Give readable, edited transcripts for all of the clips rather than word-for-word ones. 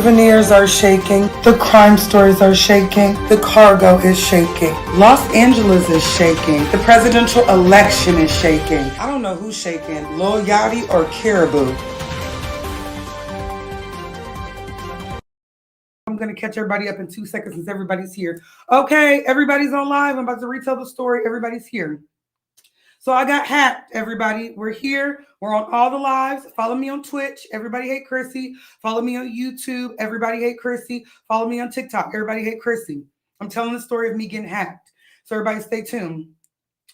souvenirs are shaking. The crime stories are shaking. The cargo is shaking. Los Angeles is shaking. The presidential election is shaking. I don't know who's shaking, Lil Yachty or Caribou. I'm going to catch everybody up in 2 seconds since everybody's here. Okay, everybody's on live. I'm about to retell the story. Everybody's here. So I got hacked, everybody. We're here. We're on all the lives. Follow me on Twitch. Everybody hate Krissy. Follow me on YouTube. Everybody hate Krissy. Follow me on TikTok. Everybody hate Krissy. I'm telling the story of me getting hacked. So everybody stay tuned.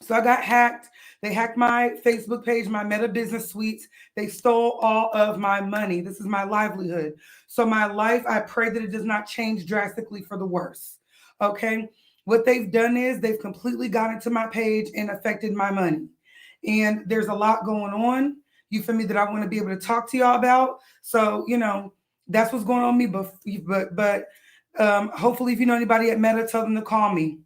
So I got hacked. They hacked my Facebook page, my Meta Business Suites. They stole all of my money. This is my livelihood. So my life, I pray that it does not change drastically for the worse. Okay. What they've done is they've completely got into my page and affected my money. And there's a lot going on, you feel me, that I want to be able to talk to y'all about. So, you know, that's what's going on with me. But hopefully, if you know anybody at Meta, tell them to call me.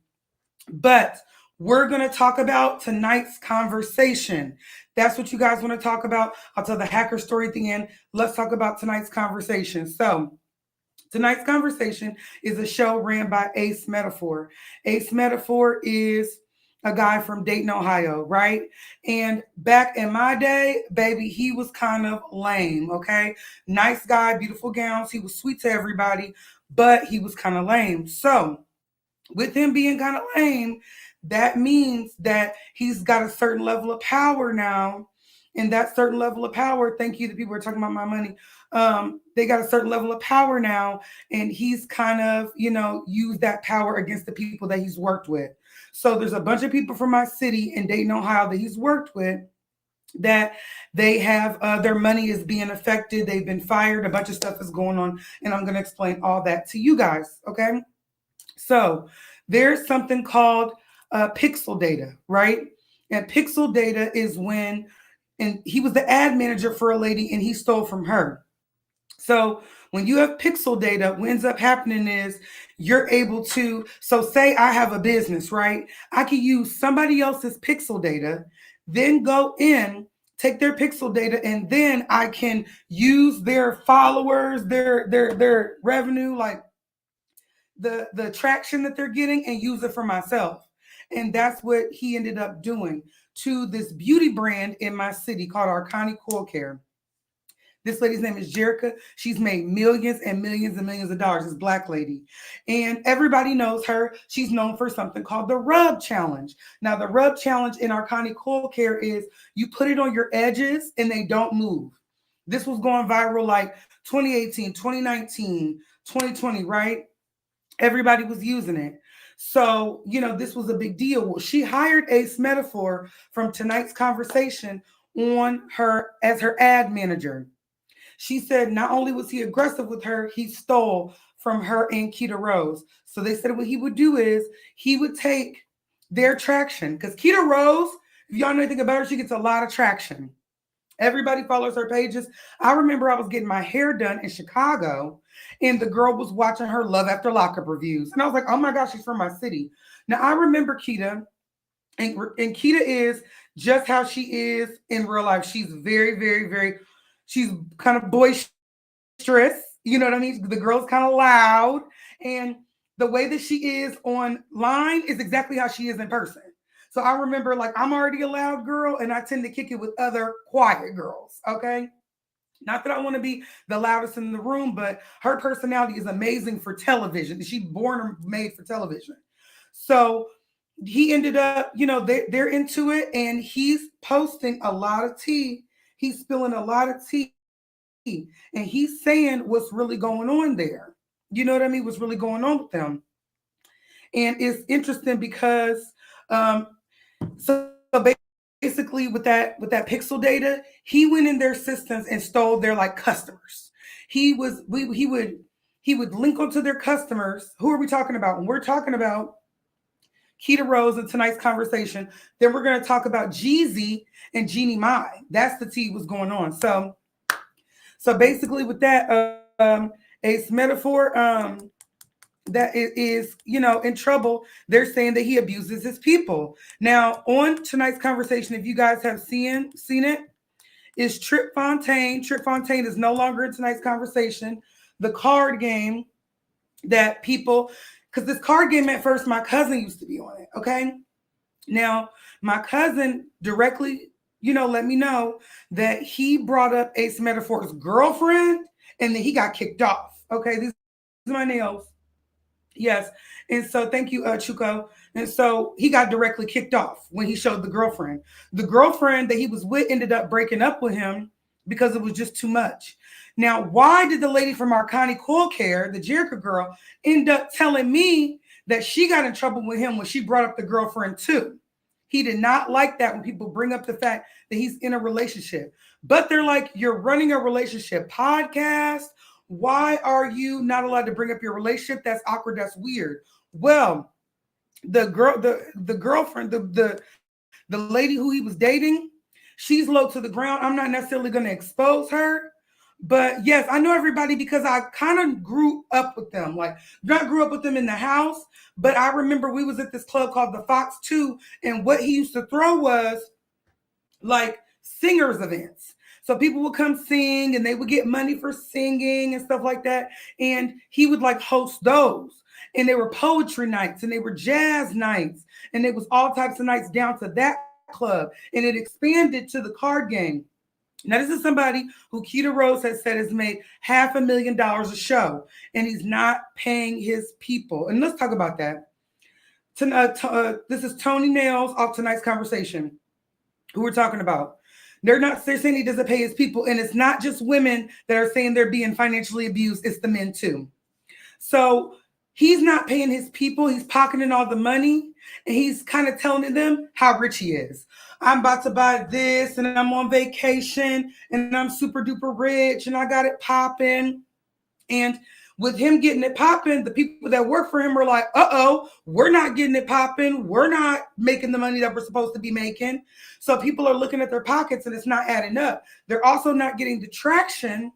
But we're going to talk about tonight's conversation. That's what you guys want to talk about. I'll tell the hacker story at the end. Let's talk about tonight's conversation. So, tonight's conversation is a show ran by Ace Metaphor. Ace Metaphor is a guy from Dayton, Ohio, right? And back in my day, baby, he was kind of lame, okay? Nice guy, beautiful gowns. He was sweet to everybody, but he was kind of lame. So with him being kind of lame, that means that he's got a certain level of power now. And that certain level of power, thank you, the people are talking about my money. They got a certain level of power now, and he's kind of, you know, used that power against the people that he's worked with. So there's a bunch of people from my city in Dayton, Ohio that he's worked with that they have their money is being affected. They've been fired. A bunch of stuff is going on, and I'm going to explain all that to you guys. Okay. So there's something called pixel data, right? And pixel data is when, and he was the ad manager for a lady and he stole from her. So when you have pixel data, what ends up happening is you're able to, so say I have a business, right? I can use somebody else's pixel data, then go in, take their pixel data, and then I can use their followers, their revenue, like the traction that they're getting, and use it for myself. And that's what he ended up doing to this beauty brand in my city called Arcani Cool Care. This lady's name is Jerica. She's made millions and millions and millions of dollars. This Black lady. And everybody knows her. She's known for something called the Rub Challenge. Now, the Rub Challenge in Arcani Cool Care is you put it on your edges and they don't move. This was going viral like 2018, 2019, 2020, right? Everybody was using it. So, you know, this was a big deal. Well, she hired Ace Metaphor from tonight's conversation on her as her ad manager. She said not only was he aggressive with her, he stole from her and Keita Rose. So they said what he would do is he would take their traction. Because Keita Rose, if y'all know anything about her, she gets a lot of traction. Everybody follows her pages. I remember I was getting my hair done in Chicago, and the girl was watching her Love After Lockup reviews. And I was like, oh my gosh, she's from my city. Now, I remember Keita, and Keita is just how she is in real life. She's very, very, very, she's kind of boisterous. You know what I mean? The girl's kind of loud. And the way that she is online is exactly how she is in person. So I remember, like, I'm already a loud girl, and I tend to kick it with other quiet girls, okay? Not that I want to be the loudest in the room, but her personality is amazing for television. She's born or made for television. So he ended up, you know, they're into it, and he's posting a lot of tea. He's spilling a lot of tea, and he's saying what's really going on there. You know what I mean? What's really going on with them. And it's interesting because so basically with that pixel data, he went in their systems and stole their like customers. He would link onto their customers. Who are we talking about? When we're talking about Keita Rose in tonight's conversation, then we're going to talk about Jeezy and Jeannie Mai. That's the tea was going on. So basically with that, Ace Metaphor, that is, you know, in trouble. They're saying that he abuses his people. Now, on tonight's conversation, if you guys have seen it, is Trip Fontaine. Trip Fontaine is no longer in tonight's conversation. the card game that people, because this card game at first, my cousin used to be on it. Okay. Now, my cousin directly, let me know that he brought up Ace Metaphor's girlfriend and then he got kicked off. Okay. These are my nails. Yes. And so thank you, Chuko. And so he got directly kicked off when he showed the girlfriend. The girlfriend that he was with ended up breaking up with him because it was just too much. Now, why did the lady from Arcani Coil Care, the Jericho girl, end up telling me that she got in trouble with him when she brought up the girlfriend too? He did not like that when people bring up the fact that he's in a relationship. But they're like, you're running a relationship podcast. Why are you not allowed to bring up your relationship? That's awkward. That's weird. Well, the girlfriend, the lady who he was dating, she's low to the ground. I'm not necessarily going to expose her. But yes, I know everybody because I kind of grew up with them. Like, not grew up with them in the house, but I remember we was at this club called the Fox 2, and what he used to throw was like singers events. So people would come sing and they would get money for singing and stuff like that. And he would like host those. And they were poetry nights and they were jazz nights. And it was all types of nights down to that club. And it expanded to the card game. Now, this is somebody who Keita Rose has said has made $500,000 a show, and he's not paying his people. And let's talk about that. This is Tony Nails off tonight's conversation, who we're talking about. They're saying he doesn't pay his people, and it's not just women that are saying they're being financially abused, it's the men too. So he's not paying his people, he's pocketing all the money, and he's kind of telling them how rich he is. I'm about to buy this, and I'm on vacation, and I'm super duper rich, and I got it popping. And with him getting it popping, the people that work for him are like, we're not getting it popping. We're not making the money that we're supposed to be making. So people are looking at their pockets and it's not adding up. They're also not getting the traction,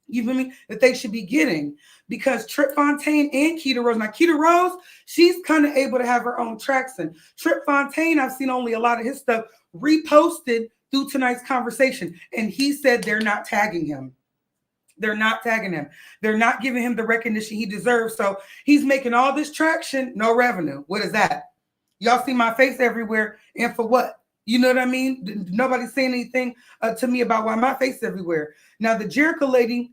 you feel me, that they should be getting, because Trip Fontaine and Keita Rose. Now, Keita Rose, she's kind of able to have her own traction. Trip Fontaine, I've seen only a lot of his stuff reposted through tonight's conversation. And he said they're not tagging him. They're not tagging him. They're not giving him the recognition he deserves. So he's making all this traction, no revenue. What is that? Y'all see my face everywhere. And for what? You know what I mean? Nobody's saying anything to me about why my face is everywhere. Now, the Jericho lady,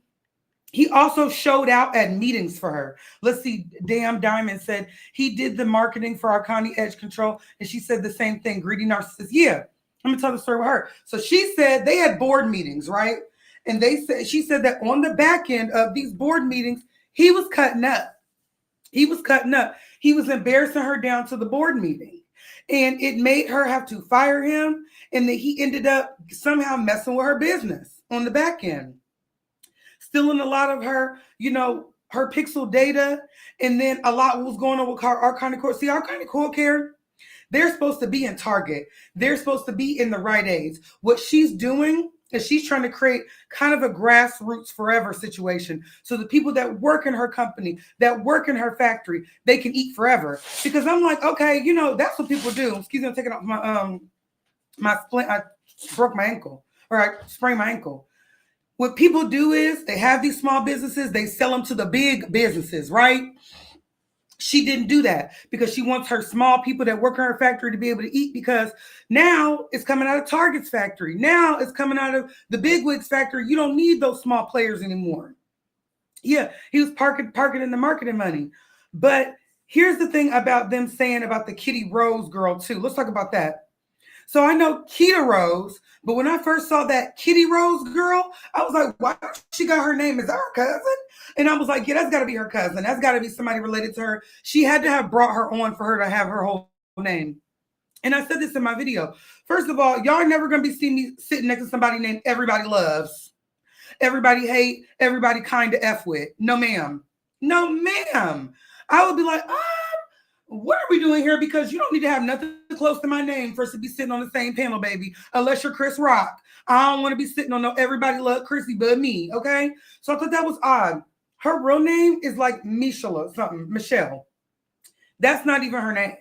he also showed out at meetings for her. Let's see. Damn Diamond said he did the marketing for Arcani Edge Control. And she said the same thing. Greedy narcissist. Yeah. Let me tell the story with her. So she said they had board meetings, right? And she said that on the back end of these board meetings, he was cutting up. He was embarrassing her down to the board meeting. And it made her have to fire him. And then he ended up somehow messing with her business on the back end. Stealing a lot of her, her pixel data. And then a lot was going on with Arcani Coil. See, Arcani Coil Care, they're supposed to be in Target. They're supposed to be in the right age. What she's doing is she's trying to create kind of a grassroots forever situation. So the people that work in her company, that work in her factory, they can eat forever. Because I'm like, okay, that's what people do. Excuse me, I'm taking off my splint. I broke my ankle, or I sprained my ankle. What people do is they have these small businesses, they sell them to the big businesses, right? She didn't do that because she wants her small people that work in her factory to be able to eat, because now it's coming out of Target's factory. Now it's coming out of the bigwigs factory. You don't need those small players anymore. Yeah, he was parking in the marketing money. But here's the thing about them saying about the Kitty Rose girl too. Let's talk about that. So I know Keita Rose, but when I first saw that Kitty Rose girl, I was like, why she got her name? Is that her cousin? And I was like, yeah, that's got to be her cousin. That's got to be somebody related to her. She had to have brought her on for her to have her whole name. And I said this in my video. First of all, y'all are never going to be seeing me sitting next to somebody named Everybody Loves, Everybody Hate, Everybody Kind of F with. No, ma'am. No, ma'am. I would be like, what are we doing here? Because you don't need to have nothing close to my name for us to be sitting on the same panel, baby, unless you're Chris Rock. I don't want to be sitting on no Everybody Love Krissy but me, okay? So I thought that was odd. Her real name is like Michelle or something, Michelle. That's not even her name.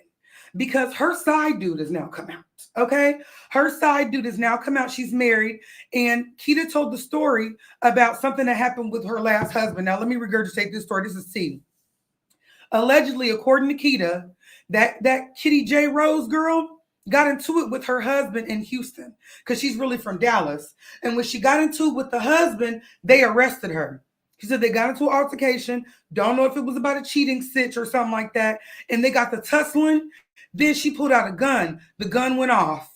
because her side dude has now come out. Okay. Her side dude has now come out. She's married. And Keita told the story about something that happened with her last husband. Now, let me regurgitate this story. This is C. Allegedly, according to Keita, that Kitty J. Rose girl got into it with her husband in Houston because she's really from Dallas. And when she got into it with the husband, they arrested her. She said they got into an altercation. Don't know if it was about a cheating sitch or something like that. And they got the tussling. Then she pulled out a gun. The gun went off.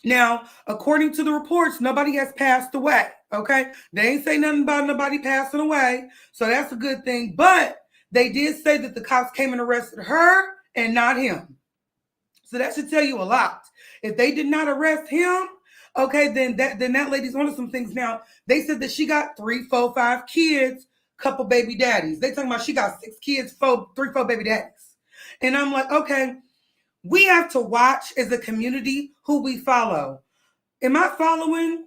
Now, according to the reports, nobody has passed away. Okay. They ain't say nothing about nobody passing away. So that's a good thing. But they did say that the cops came and arrested her and not him. So that should tell you a lot. If they did not arrest him, okay, then that lady's onto some things. Now, they said that she got 3, 4, 5 kids, couple baby daddies. They talking about she got 6 kids, 3, 4 baby daddies. And I'm like, okay, we have to watch as a community who we follow. Am I following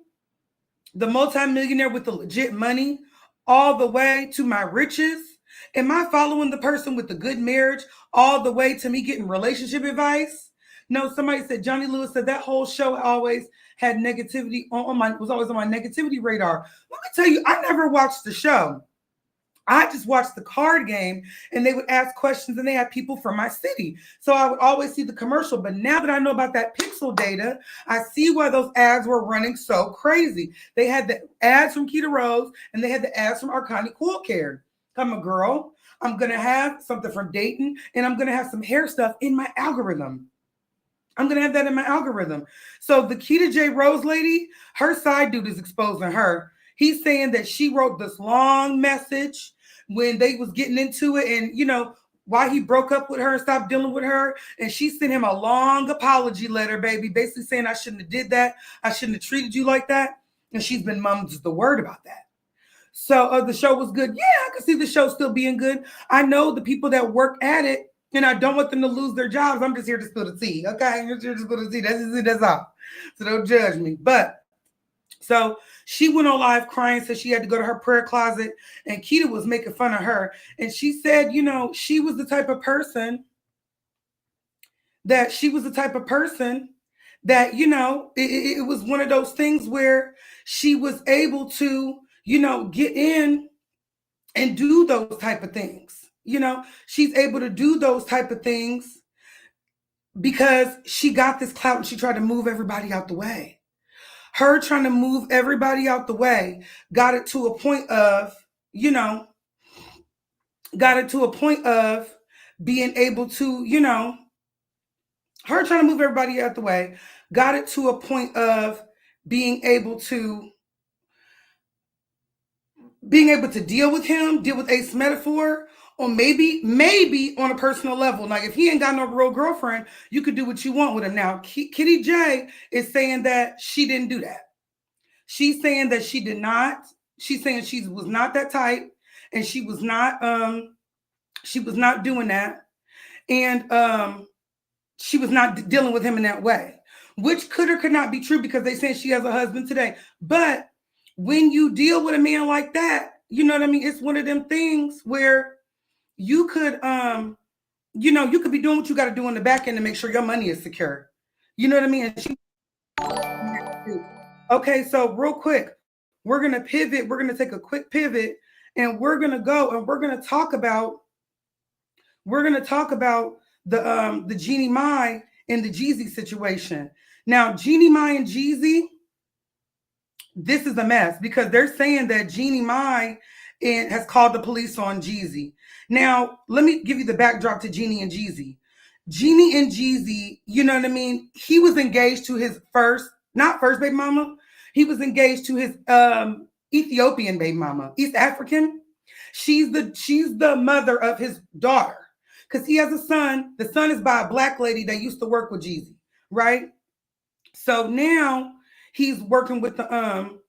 the multimillionaire with the legit money all the way to my riches? Am I following the person with the good marriage all the way to me getting relationship advice? No, somebody said, Johnny Lewis said that whole show always had negativity was always on my negativity radar. Let me tell you, I never watched the show. I just watched the card game and they would ask questions and they had people from my city. So I would always see the commercial. But now that I know about that pixel data, I see why those ads were running so crazy. They had the ads from Keita Rose and they had the ads from Arcani Cool Care. I'm a girl. I'm going to have something from Dayton and I'm going to have some hair stuff in my algorithm. I'm going to have that in my algorithm. So the Keita J. Rose lady, her side dude is exposing her. He's saying that she wrote this long message when they was getting into it and, you know, why he broke up with her and stopped dealing with her. And she sent him a long apology letter, baby, basically saying I shouldn't have did that. I shouldn't have treated you like that. And she's been mum's the word about that. So the show was good. Yeah, I can see the show still being good. I know the people that work at it, and I don't want them to lose their jobs. I'm just here to spill the tea, okay? I'm just here to spill the tea. That's just it. That's all. So don't judge me. But so she went on live crying, said she had to go to her prayer closet, and Keita was making fun of her. And she said, you know, she was the type of person that, you know, it was one of those things where she was able to, you know, get in and do those type of things. You know, she's able to do those type of things because she got this clout and she tried to move everybody out the way. Her trying to move everybody out the way got it to a point of, you know, being able to, you know, her trying to move everybody out the way got it to a point of being able to deal with him, deal with Ace Metaphor, or maybe on a personal level. Like if he ain't got no real girlfriend, you could do what you want with him. Now, Kitty J is saying that she didn't do that. She's saying that she did not. She's saying she was not that type, and she was not doing that, and she was not dealing with him in that way, which could or could not be true because they saying she has a husband today. But when you deal with a man like that, you know what I mean? It's one of them things where you could, you know, you could be doing what you got to do in the back end to make sure your money is secure. You know what I mean? Okay, so real quick, we're going to pivot. We're going to take a quick pivot and we're going to go and we're going to talk about the Jeannie Mai and the Jeezy situation. Now, Jeannie Mai and Jeezy, this is a mess because they're saying that Jeannie Mai has called the police on Jeezy. Now, let me give you the backdrop to Jeannie and Jeezy. Jeannie and Jeezy, you know what I mean? He was engaged to his not first baby mama. He was engaged to his Ethiopian baby mama, East African. She's the mother of his daughter because he has a son. The son is by a black lady that used to work with Jeezy, right? So now he's working with the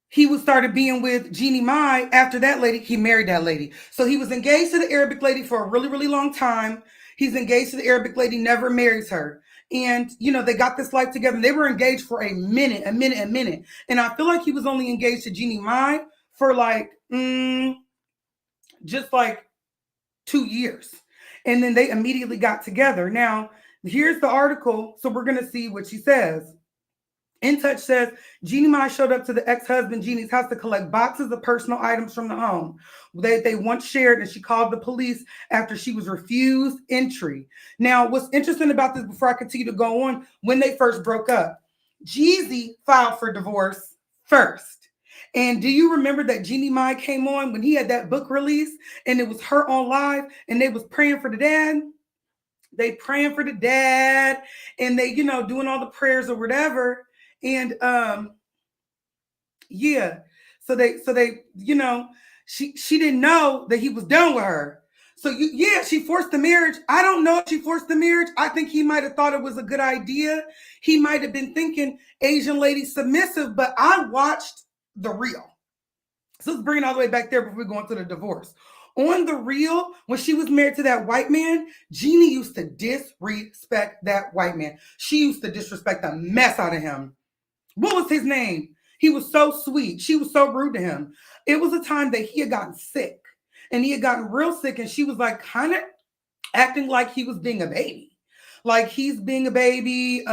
he was started being with Jeannie Mai. After that lady, he married that lady. So he was engaged to the Arabic lady for a really, really long time. He's engaged to the Arabic lady, never marries her. And, you know, they got this life together. They were engaged for a minute. And I feel like he was only engaged to Jeannie Mai for like just like 2 years. And then they immediately got together. Now, here's the article. So we're going to see what she says. In Touch says Jeannie Mai showed up to the ex-husband Jeannie's house to collect boxes of personal items from the home they once shared, and she called the police after she was refused entry. Now, what's interesting about this, before I continue to go on, when they first broke up, Jeezy filed for divorce first. And do you remember that Jeannie Mai came on when he had that book release, and it was her on live, and they was praying for the dad? They praying for the dad, and they, doing all the prayers or whatever. And yeah, so they, she didn't know that he was done with her. So she forced the marriage. I don't know if she forced the marriage. I think he might have thought it was a good idea. He might have been thinking Asian lady submissive, but I watched The Real. So let's bring it all the way back there before we go into the divorce. On The Real, when she was married to that white man, Jeannie used to disrespect that white man. She used to disrespect the mess out of him. What was his name? He was so sweet. She was so rude to him. It was a time that he had gotten sick, and he had gotten real sick, and she was like kind of acting like he was being a baby. Like he's being a baby.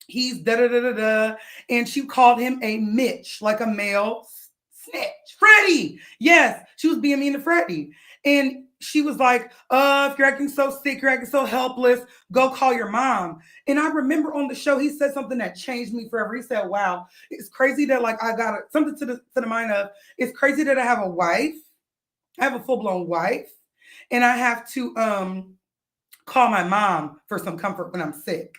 He's da-da-da-da-da. And she called him a Mitch, like a male snitch. Freddie. Yes, she was being mean to Freddie. And she was like, if you're acting so sick, you're acting so helpless, go call your mom. And I remember on the show, he said something that changed me forever. He said, wow, it's crazy that like I got something to the mind of, it's crazy that I have a wife. I have a full-blown wife, and I have to call my mom for some comfort when I'm sick.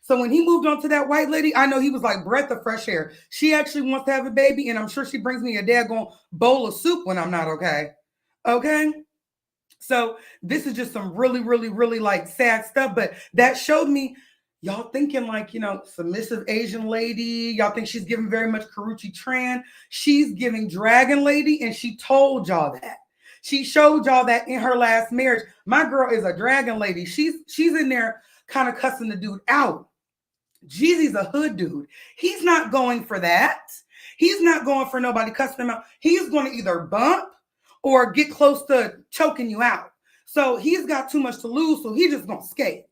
So when he moved on to that white lady, I know he was like breath of fresh air. She actually wants to have a baby, and I'm sure she brings me a daggone bowl of soup when I'm not okay. Okay? So this is just some really, really, really like sad stuff. But that showed me, y'all thinking like, submissive Asian lady. Y'all think she's giving very much Karrueche Tran. She's giving Dragon Lady, and she told y'all that. She showed y'all that in her last marriage. My girl is a Dragon Lady. She's in there kind of cussing the dude out. Jeezy's a hood dude. He's not going for that. He's not going for nobody cussing him out. He's going to either bump or get close to choking you out. So he's got too much to lose, so he's just going to skate.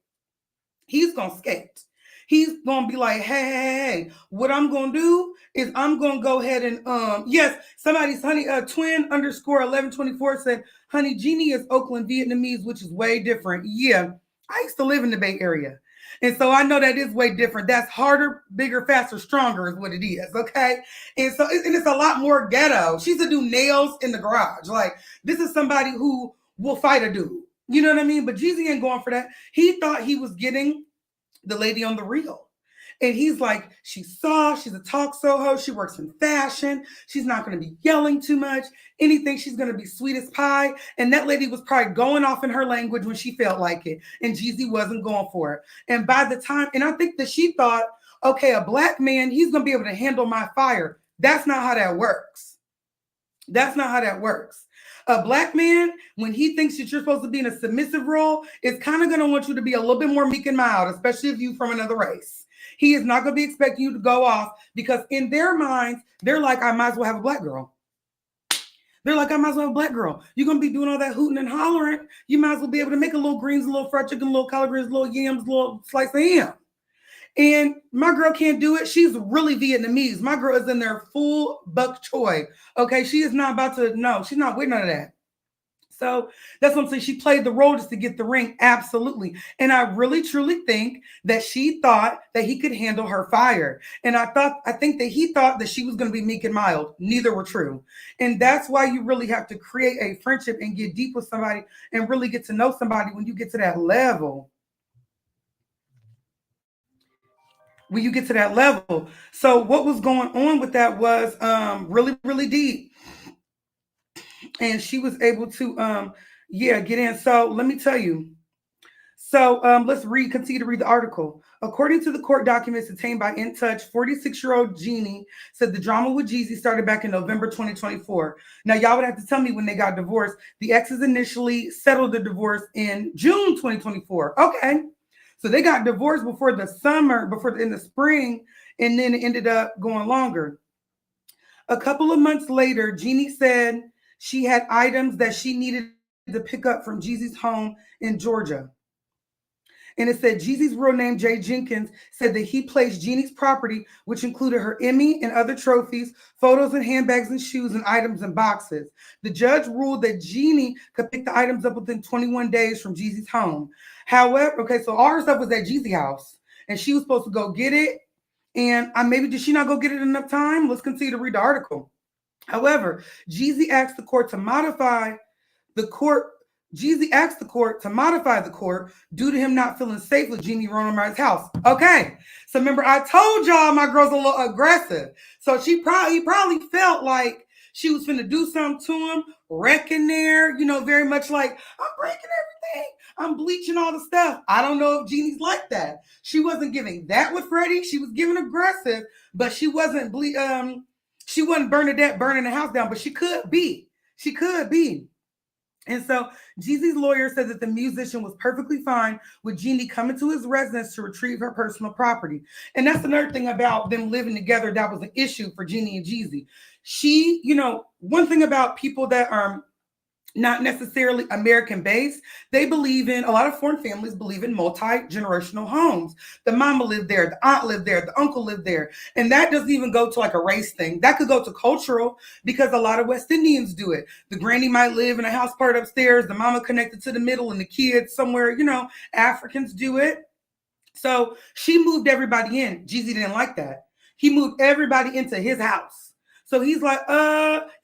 He's going to skate. He's going to be like, hey, what I'm going to do is I'm going to go ahead and, yes, somebody's twin _ 1124 said, honey, Jeannie is Oakland Vietnamese, which is way different. Yeah, I used to live in the Bay Area. And so I know that is way different. That's harder, bigger, faster, stronger is what it is, okay? And so it's a lot more ghetto. She's to do nails in the garage. Like, this is somebody who will fight a dude. You know what I mean? But Jeezy ain't going for that. He thought he was getting the lady on The Real. And he's like, she's soft, she's a talk show host, she works in fashion, she's not going to be yelling too much, anything, she's going to be sweet as pie. And that lady was probably going off in her language when she felt like it, and Jeezy wasn't going for it. And by the time, and I think that she thought, okay, a black man, he's going to be able to handle my fire. That's not how that works. That's not how that works. A black man, when he thinks that you're supposed to be in a submissive role, is kind of going to want you to be a little bit more meek and mild, especially if you're from another race. He is not going to be expecting you to go off, because in their minds, they're like, I might as well have a black girl. They're like, I might as well have a black girl. You're going to be doing all that hooting and hollering. You might as well be able to make a little greens, a little fried chicken, a little collard greens, a little yams, a little slice of ham. And my girl can't do it. She's really Vietnamese. My girl is in there full bok choy. Okay, she is not about to, no, she's not with none of that. So that's what I'm saying. She played the role just to get the ring. Absolutely. And I really, truly think that she thought that he could handle her fire. And I think that he thought that she was going to be meek and mild. Neither were true. And that's why you really have to create a friendship and get deep with somebody and really get to know somebody when you get to that level. When you get to that level. So what was going on with that was really, really deep. And she was able to, get in. So let me tell you. So let's continue to read the article. According to the court documents obtained by In Touch, 46-year-old Jeannie said the drama with Jeezy started back in November 2024. Now, y'all would have to tell me when they got divorced. The exes initially settled the divorce in June 2024. Okay. So they got divorced before the summer, in the spring, and then it ended up going longer. A couple of months later, Jeannie said she had items that she needed to pick up from Jeezy's home in Georgia. And it said Jeezy's real name, Jay Jenkins, said that he placed Jeannie's property, which included her Emmy and other trophies, photos and handbags and shoes and items in boxes. The judge ruled that Jeannie could pick the items up within 21 days from Jeezy's home. However, okay, so all her stuff was at Jeezy's house, and she was supposed to go get it. And maybe did she not go get it in enough time? Let's continue to read the article. However, Jeezy asked the court to modify the court. Jeezy asked the court to modify the court due to him not feeling safe with Jeannie roaming around his house. Okay, so remember I told y'all my girl's a little aggressive, so he probably felt like she was finna do something to him, wrecking there, very much like I'm breaking everything, I'm bleaching all the stuff. I don't know if Jeannie's like that. She wasn't giving that with Freddie. She was giving aggressive, but she wasn't burning the house down, but she could be. She could be. And so Jeezy's lawyer said that the musician was perfectly fine with Jeannie coming to his residence to retrieve her personal property. And that's another thing about them living together that was an issue for Jeannie and Jeezy. She, one thing about people that are not necessarily American based, a lot of foreign families believe in multi-generational homes. The mama lived there, the aunt lived there, the uncle lived there. And that doesn't even go to like a race thing. That could go to cultural, because a lot of West Indians do it. The granny might live in a house part upstairs, the mama connected to the middle, and the kids somewhere, Africans do it. So she moved everybody in. Jeezy didn't like that. He moved everybody into his house. So he's like,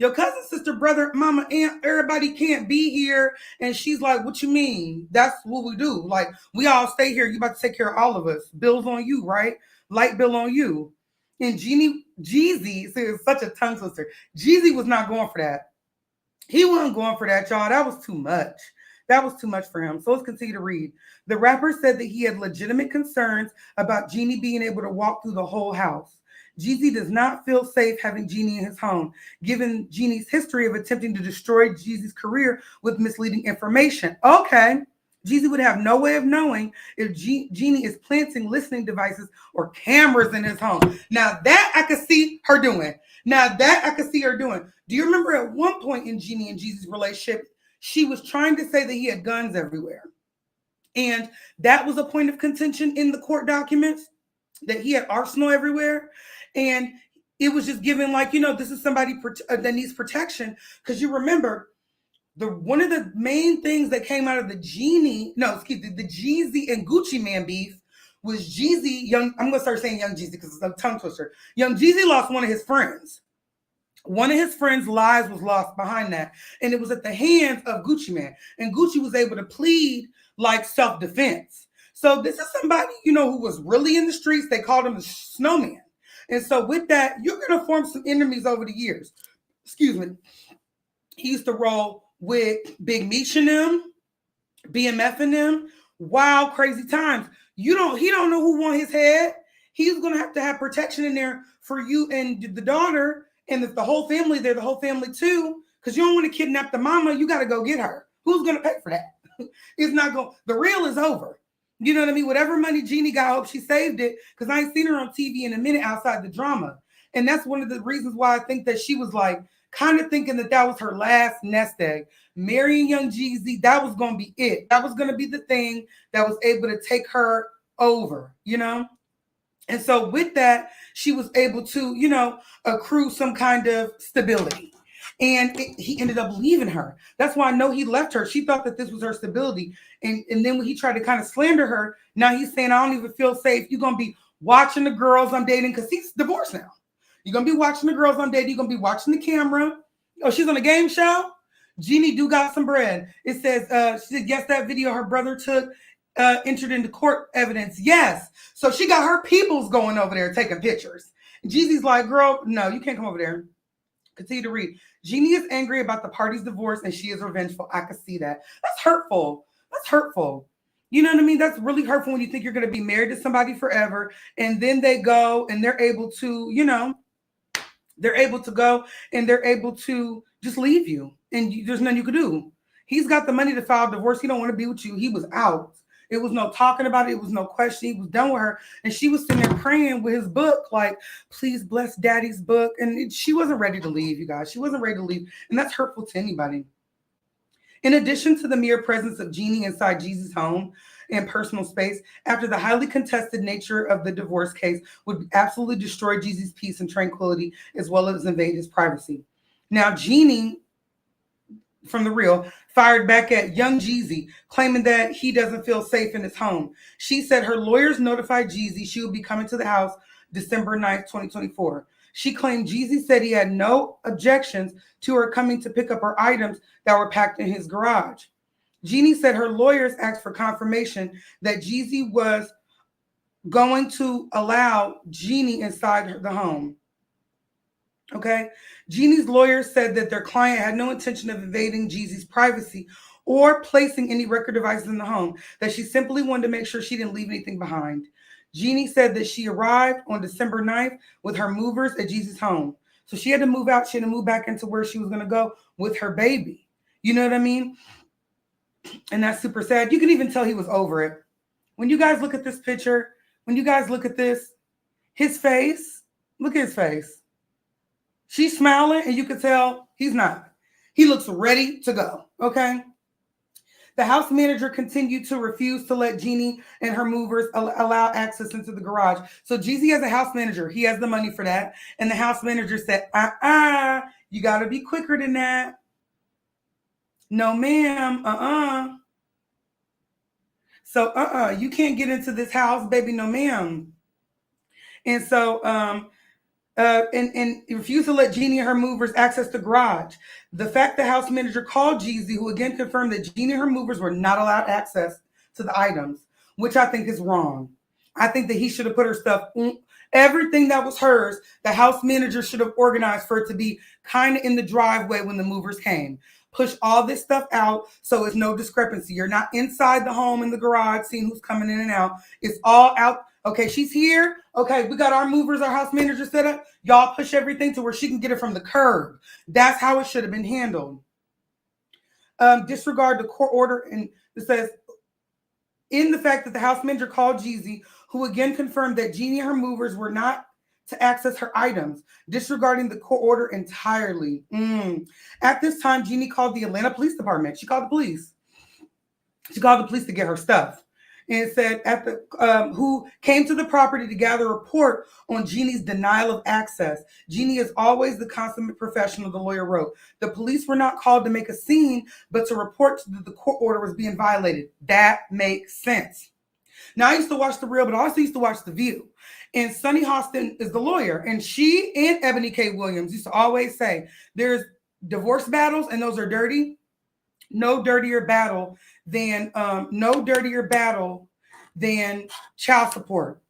your cousin, sister, brother, mama, aunt, everybody can't be here. And she's like, what you mean? That's what we do. Like, we all stay here. You about to take care of all of us. Bill's on you, right? Light bill on you. And Jeezy, see, it's such a tongue twister. Jeezy was not going for that. He wasn't going for that, y'all. That was too much. That was too much for him. So let's continue to read. The rapper said that he had legitimate concerns about Jeannie being able to walk through the whole house. Jeezy does not feel safe having Jeannie in his home, given Jeannie's history of attempting to destroy Jeezy's career with misleading information. Okay, Jeezy would have no way of knowing if Jeannie is planting listening devices or cameras in his home. Now that I could see her doing. Do you remember at one point in Jeannie and Jeezy's relationship, she was trying to say that he had guns everywhere. And that was a point of contention in the court documents, that he had arsenal everywhere. And it was just given like, this is somebody that needs protection. Because you remember, one of the main things that came out of the Jeezy and Gucci Man beef was Jeezy, I'm going to start saying Young Jeezy because it's a tongue twister. Young Jeezy lost one of his friends. One of his friends' lives was lost behind that. And it was at the hands of Gucci Man. And Gucci was able to plead like self-defense. So this is somebody, who was really in the streets. They called him the snowman. And so with that, you're going to form some enemies over the years. Excuse me. He used to roll with Big Meech and them, BMF and them. Wild, crazy times. He don't know who won his head. He's going to have protection in there for you and the daughter. And if the whole family there, the whole family too, because you don't want to kidnap the mama, you got to go get her. Who's going to pay for that? It's not going, the real is over. You know what I mean? Whatever money Jeannie got, I hope she saved it, because I ain't seen her on TV in a minute outside the drama. And that's one of the reasons why I think that she was like kind of thinking that was her last nest egg. Marrying Young Jeezy, that was going to be it. That was going to be the thing that was able to take her over, And so with that, she was able to, accrue some kind of stability. And he ended up leaving her. That's why I know he left her. She thought that this was her stability. And then when he tried to kind of slander her, now he's saying, I don't even feel safe. You're going to be watching the girls I'm dating, because he's divorced now. You're going to be watching the girls I'm dating. You're going to be watching the camera. Oh, she's on a game show? Jeannie do got some bread. It says, she said, yes, that video her brother took entered into court evidence. Yes. So she got her peoples going over there taking pictures. And Jeezy's like, girl, no, you can't come over there. Continue to read. Jeannie is angry about the party's divorce and she is revengeful. I can see that. That's hurtful. That's hurtful. You know what I mean? That's really hurtful when you think you're going to be married to somebody forever. And then they go and they're able to, they're able to go and they're able to just leave you. And there's nothing you can do. He's got the money to file divorce. He don't want to be with you. He was out. It was no talking about it. It was no question. He was done with her. And she was sitting there praying with his book, like, please bless daddy's book. And she wasn't ready to leave, you guys. She wasn't ready to leave. And that's hurtful to anybody. In addition to the mere presence of Jeannie inside Jesus' home and personal space, after the highly contested nature of the divorce case would absolutely destroy Jesus' peace and tranquility, as well as invade his privacy. Now, Jeannie, from The Real, fired back at young Jeezy, claiming that he doesn't feel safe in his home. She said her lawyers notified Jeezy she would be coming to the house December 9th, 2024. She claimed Jeezy said he had no objections to her coming to pick up her items that were packed in his garage. Jeannie said her lawyers asked for confirmation that Jeezy was going to allow Jeannie inside the home. Okay. Jeannie's lawyers said that their client had no intention of invading Jeezy's privacy or placing any record devices in the home, that she simply wanted to make sure she didn't leave anything behind. Jeannie said that she arrived on December 9th with her movers at Jeezy's home. So she had to move out. She had to move back into where she was going to go with her baby. You know what I mean? And that's super sad. You can even tell he was over it. When you guys look at this picture, when you guys look at this, his face, look at his face. She's smiling, and you can tell he's not. He looks ready to go, okay? The house manager continued to refuse to let Jeannie and her movers allow access into the garage. So Jeezy has a house manager. He has the money for that. And the house manager said, you got to be quicker than that. No, ma'am, So, you can't get into this house, baby, no, ma'am. And so, and refused to let Jeannie and her movers access the garage. The fact the house manager called Jeezy, who again confirmed that Jeannie and her movers were not allowed access to the items, which I think is wrong. I think that he should have put her stuff, everything that was hers, the house manager should have organized for it to be kind of in the driveway when the movers came. Push all this stuff out so it's no discrepancy. You're not inside the home in the garage seeing who's coming in and out. It's all out. Okay, she's here. Okay, we got our movers, our house manager set up. Y'all push everything to where she can get it from the curb. That's how it should have been handled. Disregard the court order. And it says, in the fact that the house manager called Jeezy, who again confirmed that Jeannie and her movers were not to access her items, disregarding the court order entirely. At this time, Jeannie called the Atlanta Police Department. She called the police. She called the police to get her stuff. And said who came to the property to gather a report on Jeannie's denial of access. Jeannie is always the consummate professional, the lawyer wrote. The police were not called to make a scene, but to report that the court order was being violated. That makes sense. Now, I used to watch The Real, but I also used to watch The View. And Sunny Hostin is the lawyer. And she and Ebony K. Williams used to always say, there's divorce battles, and those are dirty. No dirtier battle than child support.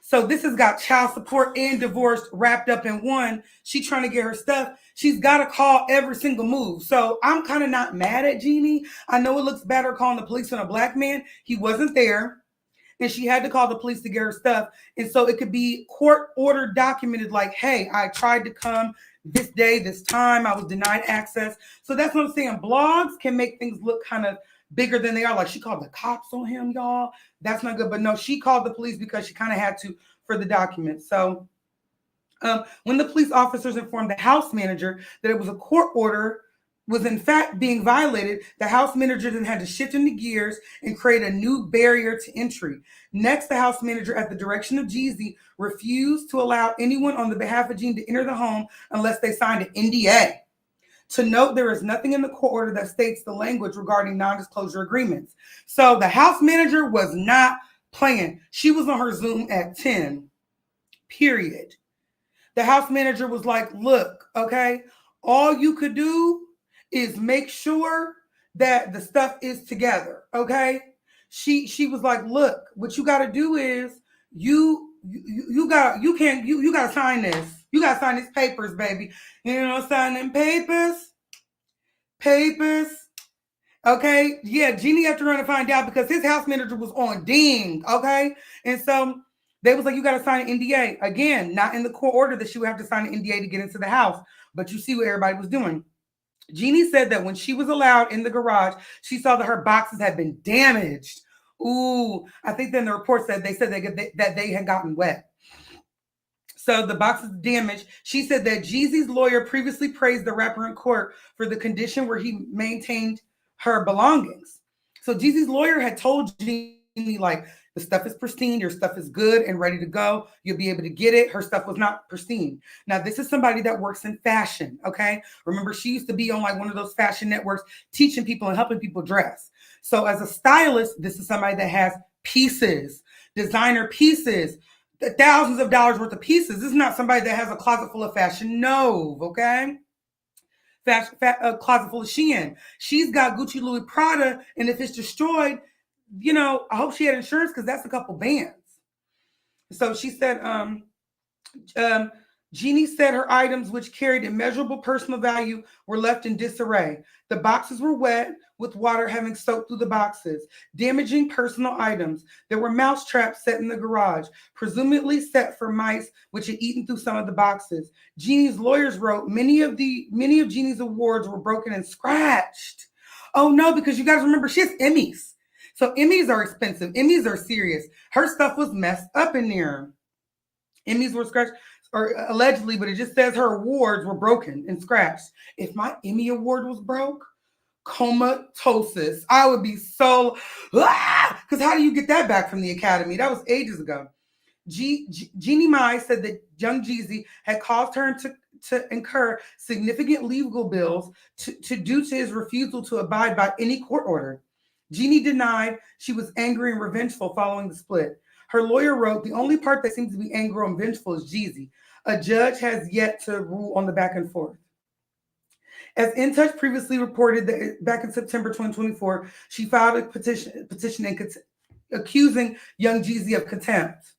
So this has got child support and divorce wrapped up in one. She's trying to get her stuff. She's got to call every single move. So I'm kind of not mad at Jeannie. I know it looks better calling the police on a black man. He wasn't there. And she had to call the police to get her stuff. And so it could be court order documented like, hey, I tried to come this day, this time, I was denied access. So that's what I'm saying. Blogs can make things look kind of bigger than they are. Like she called the cops on him, y'all. That's not good. But no, she called the police because she kind of had to for the documents. So when the police officers informed the house manager that it was a court order was in fact being violated, the house manager then had to shift into gears and create a new barrier to entry. Next, the house manager, at the direction of Jeezy, refused to allow anyone on the behalf of Jean to enter the home unless they signed an NDA. To note, there is nothing in the court order that states the language regarding non-disclosure agreements. So the house manager was not playing. She was on her Zoom at 10, period. The house manager was like, look, okay, all you could do is make sure that the stuff is together, okay? She was like, look, what you got to do is you got to sign this. You got to sign these papers, baby. You know, sign them papers. Okay? Yeah, Jeannie had to run and find out because his house manager was on ding, okay? And so they was like, you got to sign an NDA. Again, not in the court order that she would have to sign an NDA to get into the house, but you see what everybody was doing. Jeannie said that when she was allowed in the garage, she saw that her boxes had been damaged Ooh, I think then the report said that they had gotten wet. So the box is damaged. She said that Jeezy's lawyer previously praised the rapper in court for the condition where he maintained her belongings. So Jeezy's lawyer had told Jeannie, like, the stuff is pristine, your stuff is good and ready to go. You'll be able to get it. Her stuff was not pristine. Now, this is somebody that works in fashion, okay? Remember, she used to be on like one of those fashion networks teaching people and helping people dress. So as a stylist, this is somebody that has pieces, designer pieces, thousands of dollars worth of pieces. This is not somebody that has a closet full of Fashion Nova, okay? A closet full of Shein. She's got Gucci, Louis, Prada, and if it's destroyed, I hope she had insurance because that's a couple bands. So she said, Jeannie said her items, which carried immeasurable personal value, were left in disarray. The boxes were wet, with water having soaked through the boxes, damaging personal items. There were mouse traps set in the garage, presumably set for mice, which had eaten through some of the boxes. Jeannie's lawyers wrote, many of Jeannie's awards were broken and scratched. Oh no, because you guys remember she has Emmys. So Emmys are expensive. Emmys are serious. Her stuff was messed up in there. Emmys were scratched, or allegedly, but it just says her awards were broken and scratched. If my Emmy award was broke, comatose. I would be so, because how do you get that back from the Academy? That was ages ago. Jeannie Mai said that young Jeezy had caused her to incur significant legal bills due to his refusal to abide by any court order. Jeannie denied she was angry and revengeful following the split. Her lawyer wrote, the only part that seems to be angry and vengeful is Jeezy. A judge has yet to rule on the back and forth. As In Touch previously reported that back in September 2024, she filed a petition accusing Young Jeezy of contempt.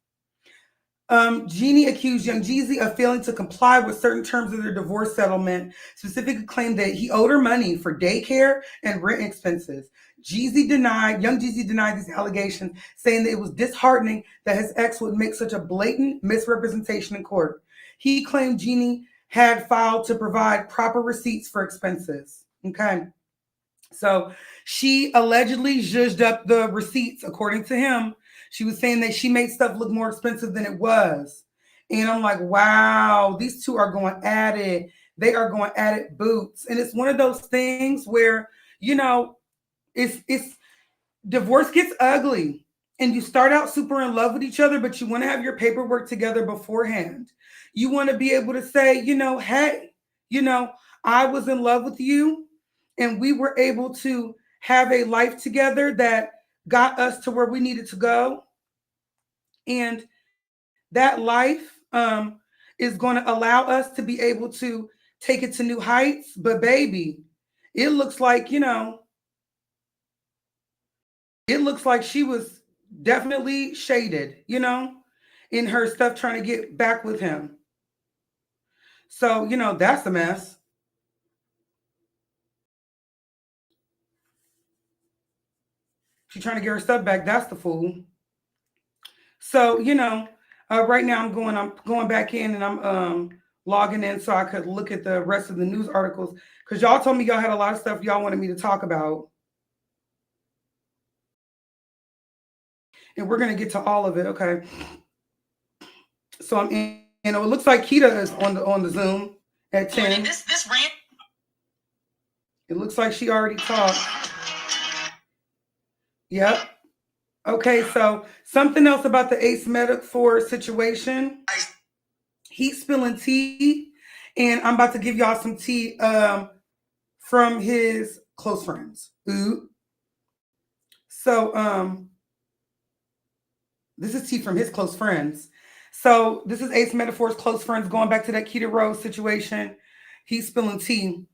Jeannie accused Young Jeezy of failing to comply with certain terms of their divorce settlement, specifically claimed that he owed her money for daycare and rent expenses. Young Jeezy denied these allegations, saying that it was disheartening that his ex would make such a blatant misrepresentation in court. He claimed Jeannie had filed to provide proper receipts for expenses. Okay. So she allegedly zhuzhed up the receipts, according to him. She was saying that she made stuff look more expensive than it was. And I'm like, wow, these two are going at it. They are going at it boots. And it's one of those things where, it's divorce gets ugly. And you start out super in love with each other, but you want to have your paperwork together beforehand. You want to be able to say, hey, I was in love with you and we were able to have a life together that got us to where we needed to go. And that life is going to allow us to be able to take it to new heights. But baby, it looks like, she was definitely shaded, in her stuff trying to get back with him. So, that's a mess. She's trying to get her stuff back. That's the fool. So, right now I'm going back in and I'm logging in so I could look at the rest of the news articles because y'all told me y'all had a lot of stuff y'all wanted me to talk about. And we're going to get to all of it. Okay. So I'm in. It looks like Kita is on the Zoom at 10. This rant. It looks like she already talked. Yep. Okay, so something else about the Ace Metaphor situation. He's spilling tea, and I'm about to give y'all some tea from his close friends. Ooh. So this is tea from his close friends. So this is Ace Metaphor's close friends going back to that Keita Rose situation. He's spilling tea.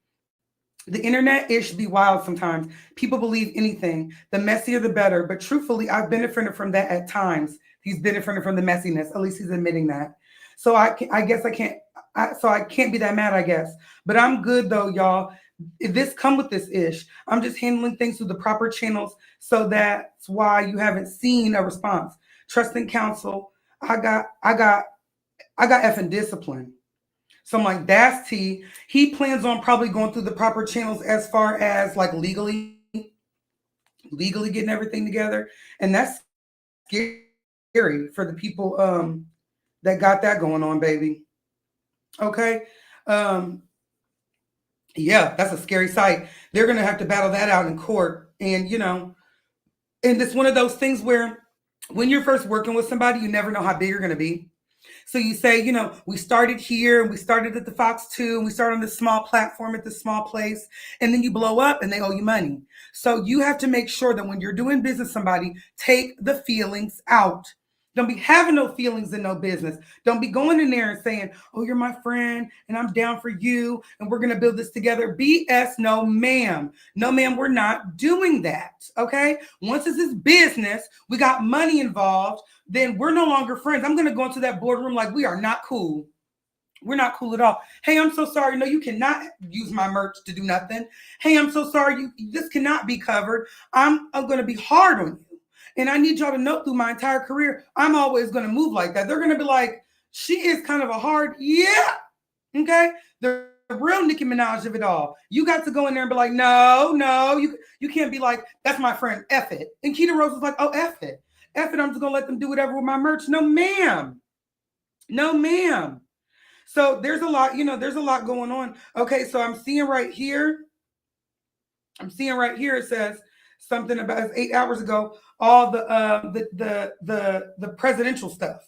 The internet should be wild sometimes. People believe anything. The messier, the better. But truthfully, I've benefited from that at times. He's benefited from the messiness. At least he's admitting that. So I can't be that mad, I guess. But I'm good though, y'all. If this come with this ish, I'm just handling things through the proper channels. So that's why you haven't seen a response. Trust and counsel. I got effing discipline. So I'm like, that's T. He plans on probably going through the proper channels as far as like legally. legally getting everything together. And that's scary for the people that got that going on, baby. Okay. Um, yeah, that's a scary sight. They're gonna have to battle that out in court. And it's one of those things where when you're first working with somebody, you never know how big you're gonna be. So you say, we started here and we started at the Fox 2 and we started on this small platform at this small place, and then you blow up and they owe you money. So you have to make sure that when you're doing business with somebody, take the feelings out. Don't be having no feelings in no business. Don't be going in there and saying, oh, you're my friend and I'm down for you and we're going to build this together. BS, no, ma'am. No, ma'am, we're not doing that. Okay. Once this is business, we got money involved, then we're no longer friends. I'm going to go into that boardroom like we are not cool. We're not cool at all. Hey, I'm so sorry. No, you cannot use my merch to do nothing. Hey, I'm so sorry. This cannot be covered. I'm going to be hard on you. And I need y'all to know through my entire career, I'm always going to move like that. They're going to be like, she is kind of a hard, yeah. Okay. The real Nicki Minaj of it all. You got to go in there and be like, no, you can't be like, that's my friend, F it. And Keita Rose was like, oh, F it. F it, I'm just going to let them do whatever with my merch. No, ma'am. No, ma'am. So there's a lot, there's a lot going on. Okay, so I'm seeing right here, it says something about 8 hours ago, all the presidential stuff.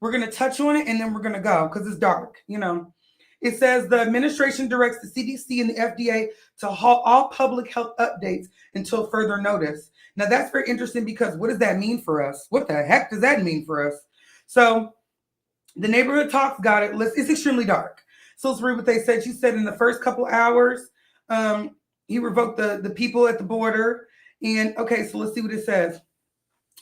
We're going to touch on it and then we're going to go because it's dark, It says the administration directs the CDC and the FDA to halt all public health updates until further notice. Now that's very interesting because what does that mean for us? What the heck does that mean for us? So the neighborhood talks got it. It's extremely dark. So let's read what they said. She said in the first couple hours, he revoked the people at the border. And okay, so let's see what it says.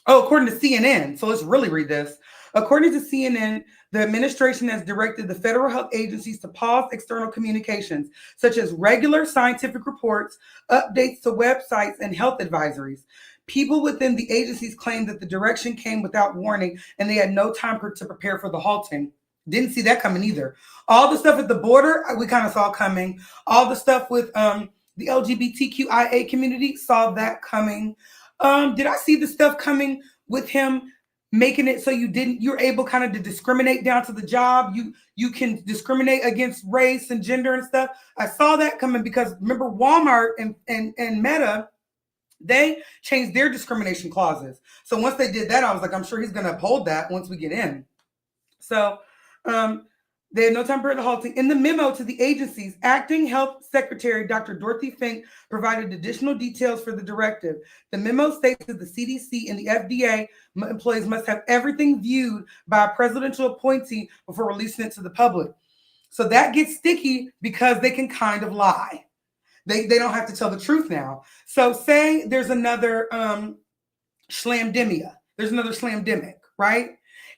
Oh, according to CNN. So let's really read this. According to CNN, the administration has directed the federal health agencies to pause external communications, such as regular scientific reports, updates to websites, and health advisories. People within the agencies claimed that the direction came without warning and they had no time to prepare for the halting. Didn't see that coming either. All the stuff at the border, we kind of saw coming. All the stuff with the LGBTQIA community, saw that coming. Did I see the stuff coming with him making it so you're able kind of to discriminate down to the job? You can discriminate against race and gender and stuff. I saw that coming because remember Walmart and Meta, they changed their discrimination clauses. So once they did that, I was like, I'm sure he's going to uphold that once we get in. So they had no time for the halting. In the memo to the agencies, Acting Health Secretary Dr. Dorothy Fink provided additional details for the directive. The memo states that the CDC and the FDA employees must have everything viewed by a presidential appointee before releasing it to the public. So that gets sticky because they can kind of lie. They don't have to tell the truth now. So say there's another schlamdemia. There's another schlamdemic, right?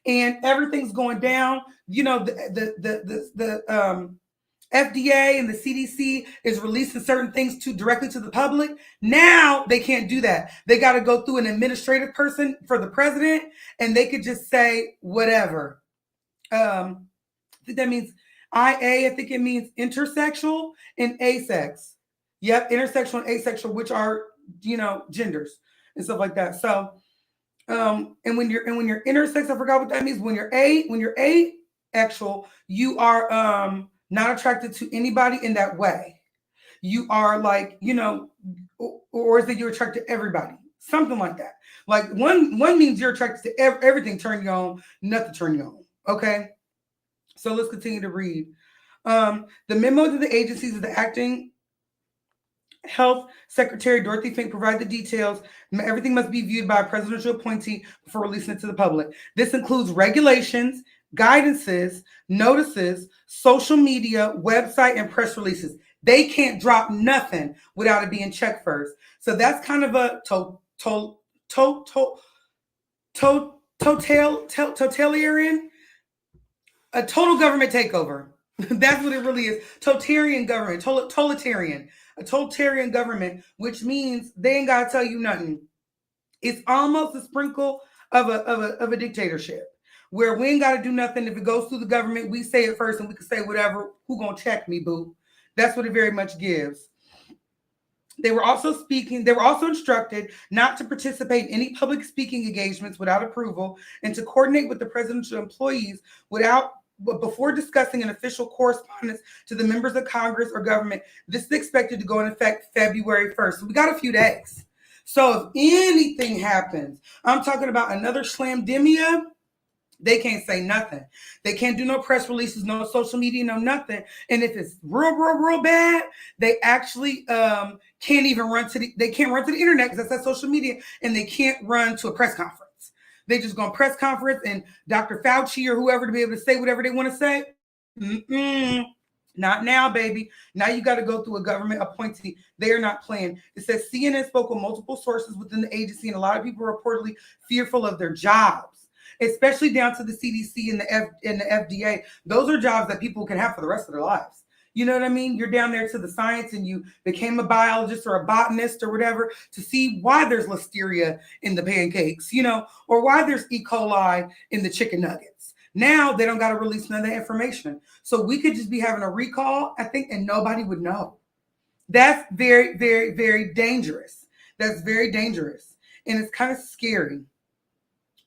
And everything's going down. The FDA and the CDC is releasing certain things directly to the public. Now they can't do that. They got to go through an administrative person for the president, and they could just say whatever. I think that means IA. I think it means intersexual and asex. Yep, intersexual and asexual, which are genders and stuff like that. So, and when you're intersex, I forgot what that means. When you're asexual, you are not attracted to anybody in that way. You are like or is it you're attracted to everybody? Something like that. Like one means you're attracted to everything, turn you on, nothing turn you on. Okay, so let's continue to read. The memo to the agencies of the Acting Health Secretary Dorothy Fink provided the details. Everything must be viewed by a presidential appointee before releasing it to the public. This includes regulations, guidances, notices, social media, website, and press releases. They can't drop nothing without it being checked first. So that's kind of a totalitarian, a total government takeover. That's what it really is. Totalitarian government, totalitarian. A totalitarian government, which means they ain't gotta tell you nothing. It's almost a sprinkle of a dictatorship where we ain't gotta do nothing. If it goes through the government, we say it first and we can say whatever. Who gonna check me, boo? That's what it very much gives. They were also instructed not to participate in any public speaking engagements without approval and to coordinate with the presidential employees before discussing an official correspondence to the members of Congress or government. This is expected to go in effect February 1st. So we got a few days. So if anything happens, I'm talking about another slamdemia, they can't say nothing. They can't do no press releases, no social media, no nothing. And if it's real bad, they actually can't even they can't run to the internet because that's social media, and they can't run to a press conference. They just go on press conference and Dr. Fauci or whoever to be able to say whatever they want to say. Not now, baby. Now you got to go through a government appointee. They are not playing. It says CNN spoke with multiple sources within the agency, and a lot of people are reportedly fearful of their jobs, especially down to the CDC and the FDA. Those are jobs that people can have for the rest of their lives. You know what I mean? You're down there to the science and you became a biologist or a botanist or whatever to see why there's listeria in the pancakes, or why there's E. coli in the chicken nuggets. Now they don't got to release none of that information. So we could just be having a recall, I think, and nobody would know. That's very, very, very dangerous. That's very dangerous. And it's kind of scary.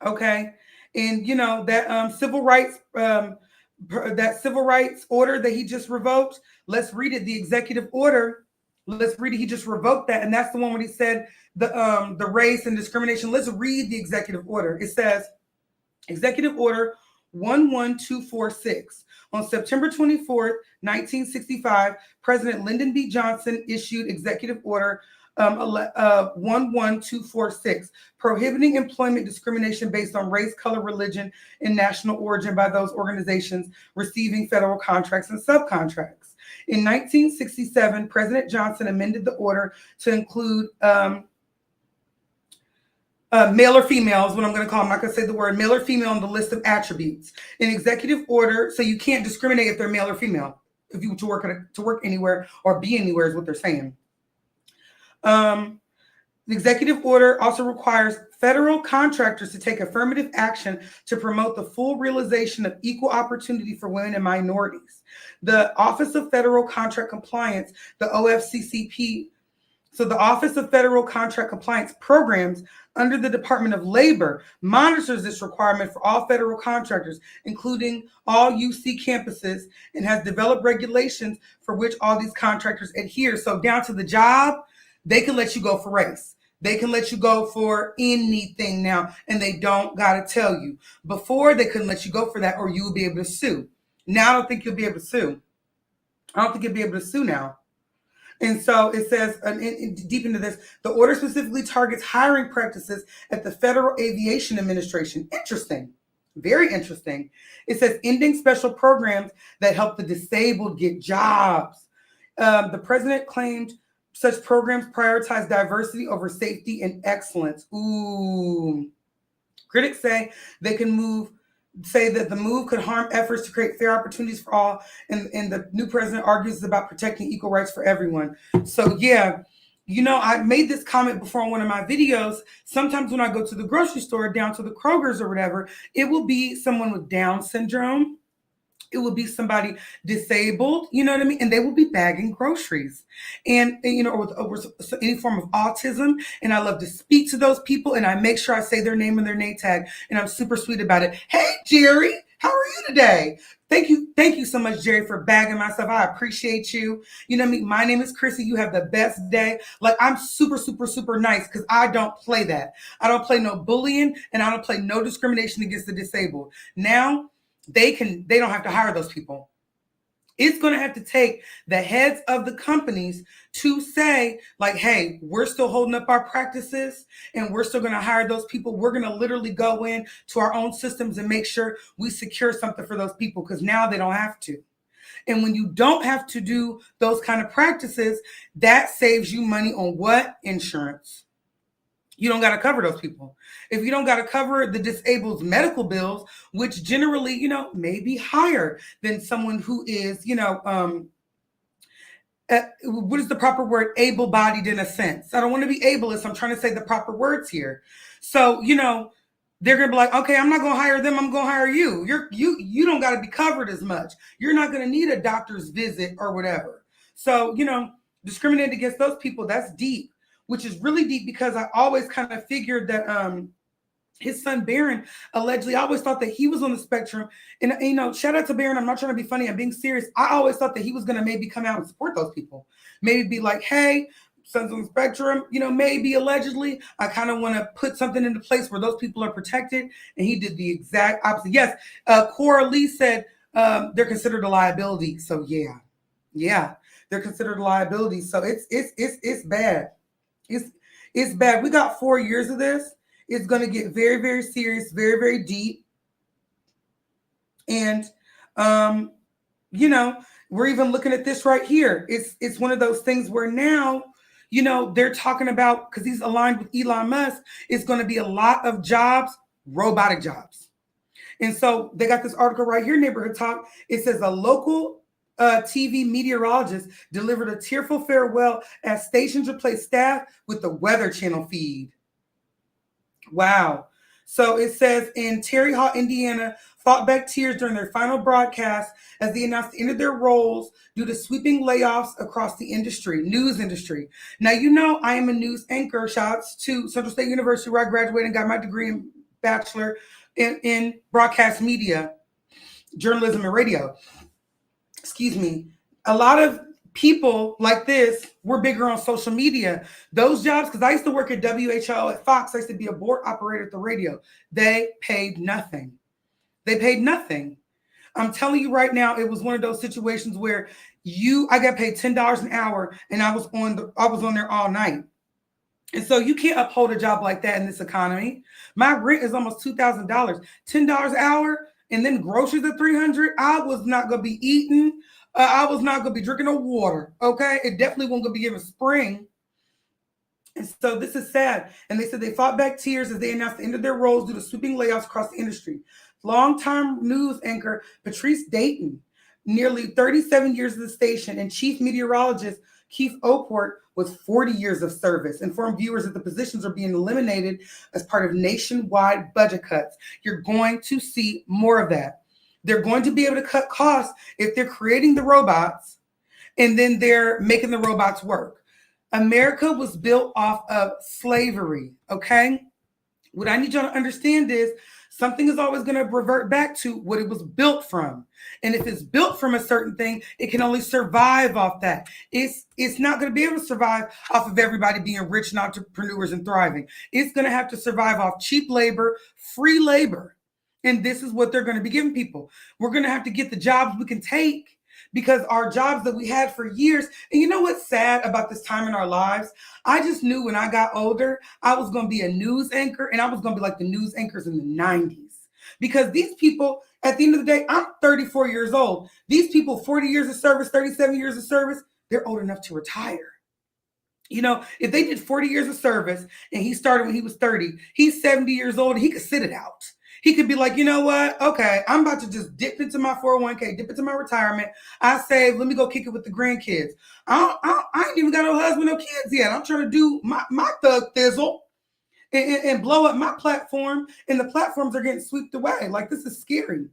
Okay. And that civil rights order that he just revoked, let's read it. The executive order, let's read it. He just revoked that. And that's the one when he said the race and discrimination. Let's read the executive order. It says, Executive Order 11246. On September 24th, 1965, President Lyndon B. Johnson issued Executive Order 11246, prohibiting employment discrimination based on race, color, religion, and national origin by those organizations receiving federal contracts and subcontracts. In 1967, President Johnson amended the order to include male or female is what I'm going to call. I'm not going to say the word male or female on the list of attributes. An executive order, so you can't discriminate if they're male or female if you to work anywhere or be anywhere is what they're saying. The executive order also requires federal contractors to take affirmative action to promote the full realization of equal opportunity for women and minorities. The Office of Federal Contract Compliance, the OFCCP, so the Office of Federal Contract Compliance Programs under the Department of Labor monitors this requirement for all federal contractors, including all UC campuses, and has developed regulations for which all these contractors adhere. So down to the job, they can let you go for race. They can let you go for anything now, and they don't got to tell you. Before, they couldn't let you go for that, or you would be able to sue. Now, I don't think you'll be able to sue. I don't think you'll be able to sue now. And so it says, deep into this, the order specifically targets hiring practices at the Federal Aviation Administration. Interesting. Very interesting. It says ending special programs that help the disabled get jobs. The president claimed such programs prioritize diversity over safety and excellence. Ooh. Critics say that the move could harm efforts to create fair opportunities for all, and the new president argues about protecting equal rights for everyone. So yeah, I made this comment before on one of my videos. Sometimes when I go to the grocery store, down to the Kroger's or whatever, it will be someone with Down syndrome. It will be somebody disabled, you know what I mean? And they will be bagging groceries and or with any form of autism. And I love to speak to those people, and I make sure I say their name and their name tag. And I'm super sweet about it. Hey, Jerry, how are you today? Thank you so much, Jerry, for bagging my stuff. I appreciate you. You know what I mean? My name is Krissy. You have the best day. Like, I'm super, super, super nice because I don't play that. I don't play no bullying, and I don't play no discrimination against the disabled. Now, they don't have to hire those people. It's going to have to take the heads of the companies to say, like, hey, we're still holding up our practices and we're still going to hire those people. We're going to literally go in to our own systems and make sure we secure something for those people, because now they don't have to. And when you don't have to do those kind of practices, that saves you money on what? Insurance. You don't got to cover those people. If you don't got to cover the disabled's medical bills, which generally, may be higher than someone who is, what is the proper word? Able-bodied in a sense. I don't want to be ableist. I'm trying to say the proper words here. So, they're going to be like, okay, I'm not going to hire them. I'm going to hire you. You don't got to be covered as much. You're not going to need a doctor's visit or whatever. So, discriminated against those people. That's deep, which is really deep because I always kind of figured that his son Baron allegedly, I always thought that he was on the spectrum. And shout out to Baron. I'm not trying to be funny. I'm being serious. I always thought that he was going to maybe come out and support those people. Maybe be like, hey, son's on the spectrum, maybe allegedly. I kind of want to put something into place where those people are protected. And he did the exact opposite. Yes, Cora Lee said they're considered a liability. So yeah, they're considered a liability. So it's bad. It's bad. We got 4 years of this. It's going to get very, very serious, very, very deep. And, we're even looking at this right here. It's one of those things where now, they're talking about, because he's aligned with Elon Musk, it's going to be a lot of jobs, robotic jobs. And so they got this article right here, Neighborhood Talk. It says a local TV meteorologist delivered a tearful farewell as stations replaced staff with the Weather Channel feed. Wow. So it says in Terre Haute, Indiana, fought back tears during their final broadcast as they announced the end of their roles due to sweeping layoffs across the news industry. Now, I am a news anchor. Shouts to Central State University, where I graduated and got my degree in bachelor in broadcast media, journalism and radio. Excuse me. A lot of people like this were bigger on social media. Those jobs, because I used to work at WHO at Fox. I used to be a board operator at the radio. They paid nothing. I'm telling you right now, it was one of those situations where I got paid $10 an hour and I was on there all night. And so you can't uphold a job like that in this economy. My rent is almost $2,000, $10 an hour, and then groceries at $300. I was not going to be eating. I was not going to be drinking no water. Okay. It definitely wasn't going to be given spring. And so this is sad. And they said they fought back tears as they announced the end of their roles due to sweeping layoffs across the industry. Longtime news anchor Patrice Dayton, nearly 37 years at the station, and chief meteorologist Keith Oport with 40 years of service, informed viewers that the positions are being eliminated as part of nationwide budget cuts. You're going to see more of that. They're going to be able to cut costs if they're creating the robots and then they're making the robots work. America was built off of slavery, okay? What I need y'all to understand is something is always going to revert back to what it was built from. And if it's built from a certain thing, it can only survive off that. It's not going to be able to survive off of everybody being rich and entrepreneurs and thriving. It's going to have to survive off cheap labor, free labor. And this is what they're going to be giving people. We're going to have to get the jobs we can take because our jobs that we had for years. And you know what's sad about this time in our lives? I just knew when I got older, I was going to be a news anchor, and I was going to be like the news anchors in the 90s. Because these people, at the end of the day, I'm 34 years old. These people, 40 years of service, 37 years of service, they're old enough to retire. If they did 40 years of service and he started when he was 30, he's 70 years old and he could sit it out. He could be like, you know what? Okay, I'm about to just dip into my 401k, dip into my retirement. I save. Let me go kick it with the grandkids. I ain't even got no husband, no kids yet. I'm trying to do my thug thizzle and blow up my platform. And the platforms are getting swept away. Like, this is scary.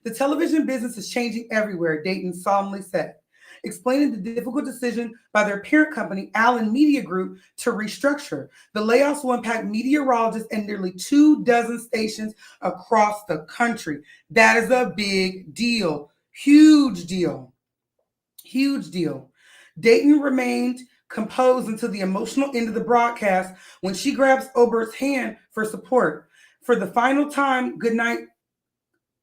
The television business is changing everywhere, Dayton solemnly said, explaining the difficult decision by their parent company, Allen Media Group, to restructure. The layoffs will impact meteorologists and nearly 24 stations across the country. That is a big deal. Huge deal. Huge deal. Dayton remained composed until the emotional end of the broadcast when she grabs Obert's hand for support. For the final time, good night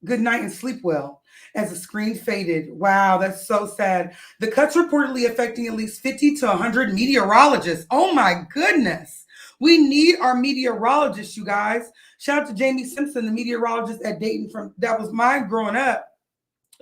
and sleep well. As the screen faded. Wow, that's so sad. The cuts reportedly affecting at least 50 to 100 meteorologists. Oh my goodness. We need our meteorologists, you guys. Shout out to Jamie Simpson, the meteorologist at Dayton. That was mine growing up.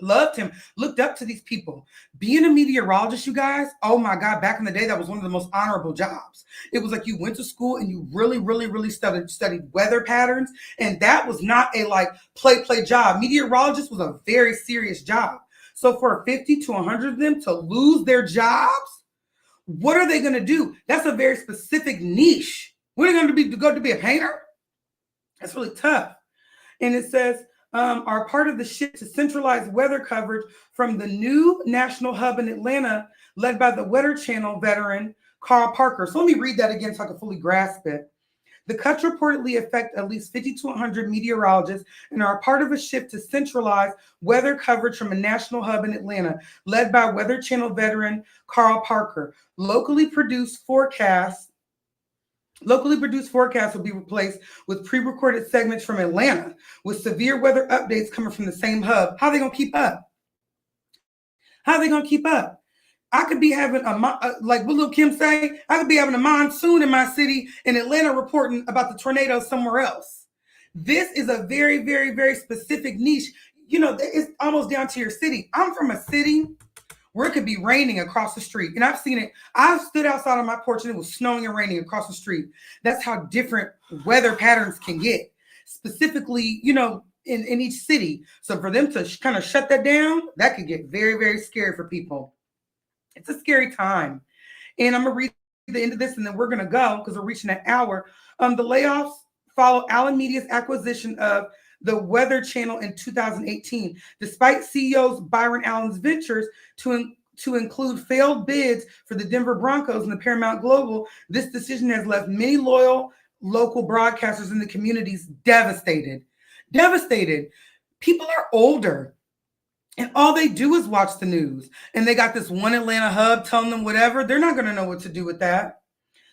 Loved him, looked up to these people. Being a meteorologist, you guys, oh my God, back in the day, that was one of the most honorable jobs. It was like you went to school and you really, really, really studied weather patterns. And that was not a play job. Meteorologist was a very serious job. So for 50 to 100 of them to lose their jobs, what are they going to do? That's a very specific niche. What are they going to be a painter? That's really tough. And it says, are part of the shift to centralized weather coverage from the new national hub in Atlanta, led by the Weather Channel veteran Carl Parker. So let me read that again so I can fully grasp it. The cuts reportedly affect at least 50 to 100 meteorologists and are part of a shift to centralize weather coverage from a national hub in Atlanta, led by Weather Channel veteran Carl Parker. Locally produced forecasts will be replaced with pre-recorded segments from Atlanta, with severe weather updates coming from the same hub. How are they going to keep up? How are they going to keep up? I could be having like what Lil Kim say, I could be having a monsoon in my city in Atlanta reporting about the tornado somewhere else. This is a very, very, very specific niche. You know, it's almost down to your city. I'm from a city where it could be raining across the street. And I've seen it. I stood outside on my porch and it was snowing and raining across the street. That's how different weather patterns can get, specifically, you know, in each city. So for them to kind of shut that down, that could get very, very scary for people. It's a scary time. And I'm going to read the end of this and then we're going to go because we're reaching an hour. The layoffs follow Allen Media's acquisition of the Weather Channel in 2018. Despite CEO's Byron Allen's ventures to include failed bids for the Denver Broncos and the Paramount Global, this decision has left many loyal local broadcasters in the communities devastated. Devastated. People are older. And all they do is watch the news. And they got this one Atlanta hub telling them whatever. They're not going to know what to do with that.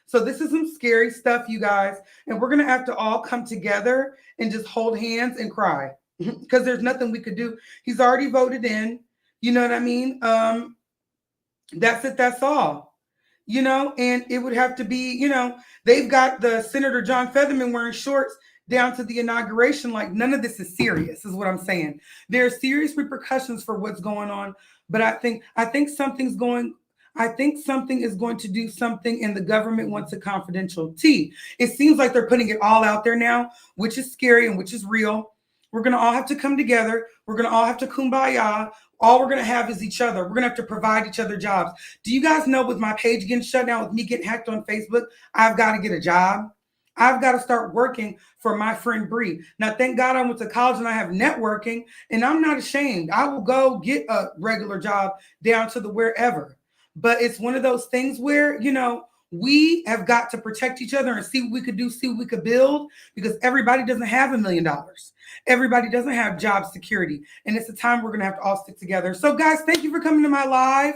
So this is some scary stuff, you guys. And we're going to have to all come together and just hold hands and cry because there's nothing we could do. He's already voted in. You know what I mean? That's it. That's all. You know, and it would have to be, you know, they've got the Senator John Featherman wearing shorts down to the inauguration. Like none of this is serious is what I'm saying. There are serious repercussions for what's going on, but I think something is going to do something and the government wants a confidential tea. It seems like they're putting it all out there now, which is scary and which is real. We're going to all have to come together. We're going to all have to kumbaya. All we're going to have is each other. We're going to have to provide each other jobs. Do you guys know with my page getting shut down, with me getting hacked on Facebook, I've got to get a job. I've got to start working for my friend Bree. Now, thank God I went to college and I have networking, and I'm not ashamed. I will go get a regular job down to the wherever. But it's one of those things where, you know, we have got to protect each other and see what we could do, see what we could build, because everybody doesn't have $1 million. Everybody doesn't have job security. And it's a time we're going to have to all stick together. So, guys, thank you for coming to my live.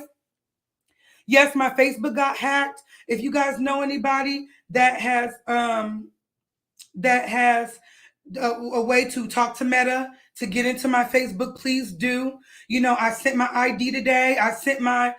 Yes, my Facebook got hacked. If you guys know anybody that has a way to talk to Meta to get into my Facebook, please do. You know, I sent my ID today. I sent my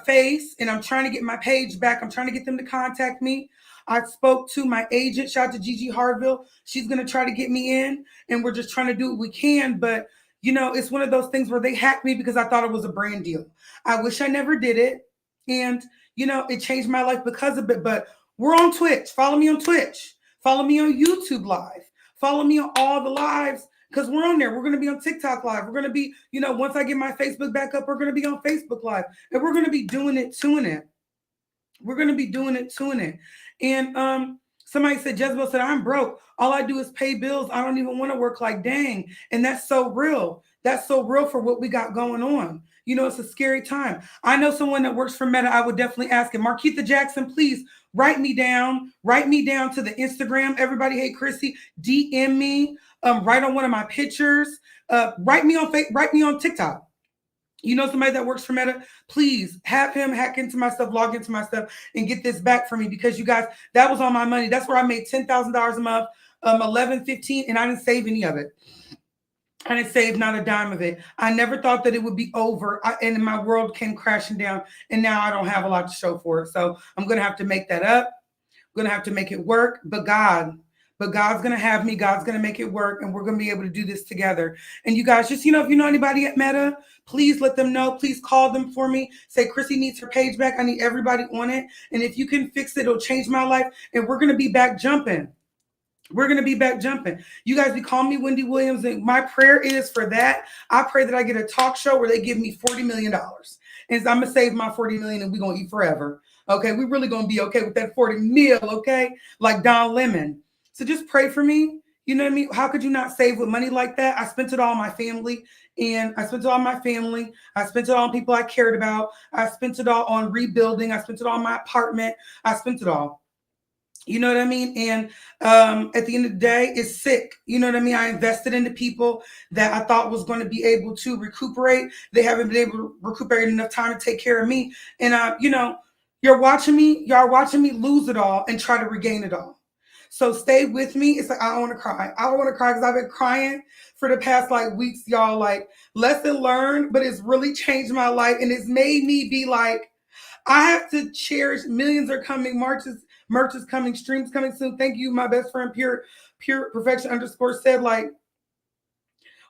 face, and I'm trying to get my page back. I'm trying to get them to contact me. I spoke to my agent. Shout out to Gigi Harville. She's going to try to get me in, and we're just trying to do what we can. But, you know, it's one of those things where they hacked me because I thought it was a brand deal. I wish I never did it. And, you know, it changed my life because of it. But we're on Twitch. Follow me on Twitch. Follow me on YouTube Live. Follow me on all the lives because we're on there. We're going to be on TikTok Live. We're going to be, you know, once I get my Facebook back up, we're going to be on Facebook Live. And we're going to be doing it, tuning it. We're going to be doing it, tuning it. And somebody said, Jezebel said, I'm broke. All I do is pay bills. I don't even want to work, like, dang. And that's so real. That's so real for what we got going on. You know, it's a scary time. I know someone that works for Meta. I would definitely ask him. Marquita Jackson, please write me down. Write me down to the Instagram. Everybody, hey, Krissy, DM me. Write on one of my pictures. Write me on TikTok. You know somebody that works for Meta, please have him hack into my stuff, log into my stuff, and get this back for me because you guys, that was on my money. That's where I made $10,000 a month, 11, 15, and I didn't save any of it. I didn't save not a dime of it. I never thought that it would be over, and my world came crashing down, and now I don't have a lot to show for it. So I'm going to have to make that up. I'm going to have to make it work, but God's going to have me. God's going to make it work, and we're going to be able to do this together. And you guys, just, you know, if you know anybody at Meta, please let them know. Please call them for me. Say, Krissy needs her page back. I need everybody on it. And if you can fix it, it'll change my life, and we're going to be back jumping. We're going to be back jumping. You guys be calling me Wendy Williams, and my prayer is for that. I pray that I get a talk show where they give me $40 million. And I'm going to save my $40 million, and we're going to eat forever. Okay, we're really going to be okay with that 40 mil, okay? Like Don Lemon. So just pray for me. You know what I mean? How could you not save with money like that? I spent it all on my family, and I spent it all on my family. I spent it all on people I cared about. I spent it all on rebuilding. I spent it all on my apartment. I spent it all. You know what I mean? And at the end of the day, it's sick. You know what I mean? I invested into people that I thought was going to be able to recuperate. They haven't been able to recuperate enough time to take care of me. And y'all watching me lose it all and try to regain it all. So stay with me. It's like I don't want to cry. I don't want to cry because I've been crying for the past like weeks, y'all. Like lesson learned, but it's really changed my life, and it's made me be like, I have to cherish. Millions are coming, merch is coming, streams coming soon. Thank you, my best friend, pure perfection underscore said, like,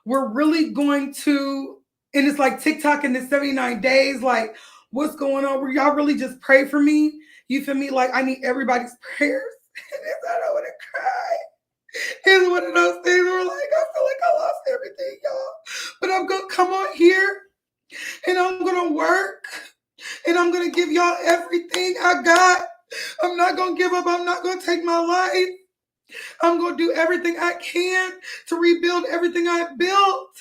we're really going to, and it's like TikTok in the 79 days, like, what's going on? Will y'all really just pray for me? You feel me? Like, I need everybody's prayers. I don't want to cry. It's one of those things where like, I feel like I lost everything, y'all. But I'm going to come on here and I'm going to work and I'm going to give y'all everything I got. I'm not going to give up. I'm not going to take my life. I'm going to do everything I can to rebuild everything I built.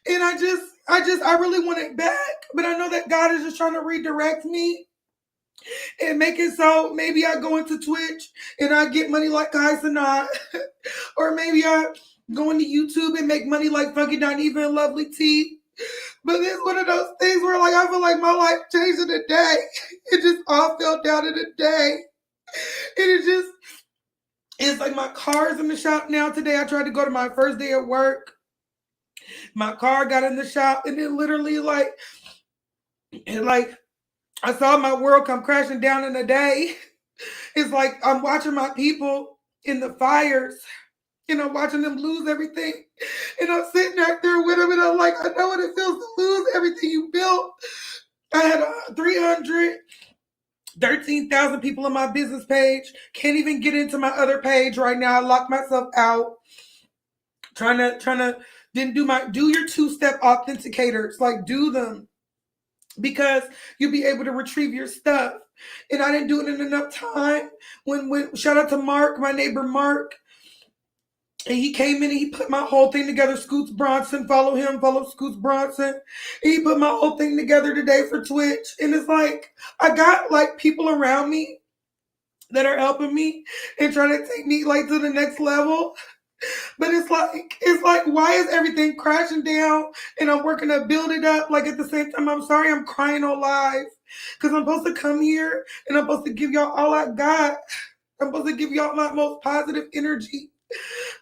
And I really want it back. But I know that God is just trying to redirect me and make it so maybe I go into Twitch and I get money like Kai Sanat. Or maybe I go into YouTube and make money like Funky Don Eva and Lovely T. But it's one of those things where like I feel like my life changed in a day. It just all fell down in a day. And it's like my car's in the shop now. Today I tried to go to my first day at work. My car got in the shop and it literally like I saw my world come crashing down in a day. It's like I'm watching my people in the fires and I'm watching them lose everything. And I'm sitting out there with them and I'm like, I know what it feels to lose everything you built. I had 313,000 people on my business page. Can't even get into my other page right now. I locked myself out. Trying to didn't do your two-step authenticators. Like do them. Because you'll be able to retrieve your stuff. And I didn't do it in enough time. When shout out to Mark, my neighbor Mark. And he came in and he put my whole thing together. Scoots Bronson, follow him, follow Scoots Bronson. And he put my whole thing together today for Twitch. And it's like, I got like people around me that are helping me and trying to take me like to the next level. But it's like, why is everything crashing down and I'm working to build it up? Like at the same time, I'm sorry I'm crying on live because I'm supposed to come here and I'm supposed to give y'all all I got. I'm supposed to give y'all my most positive energy.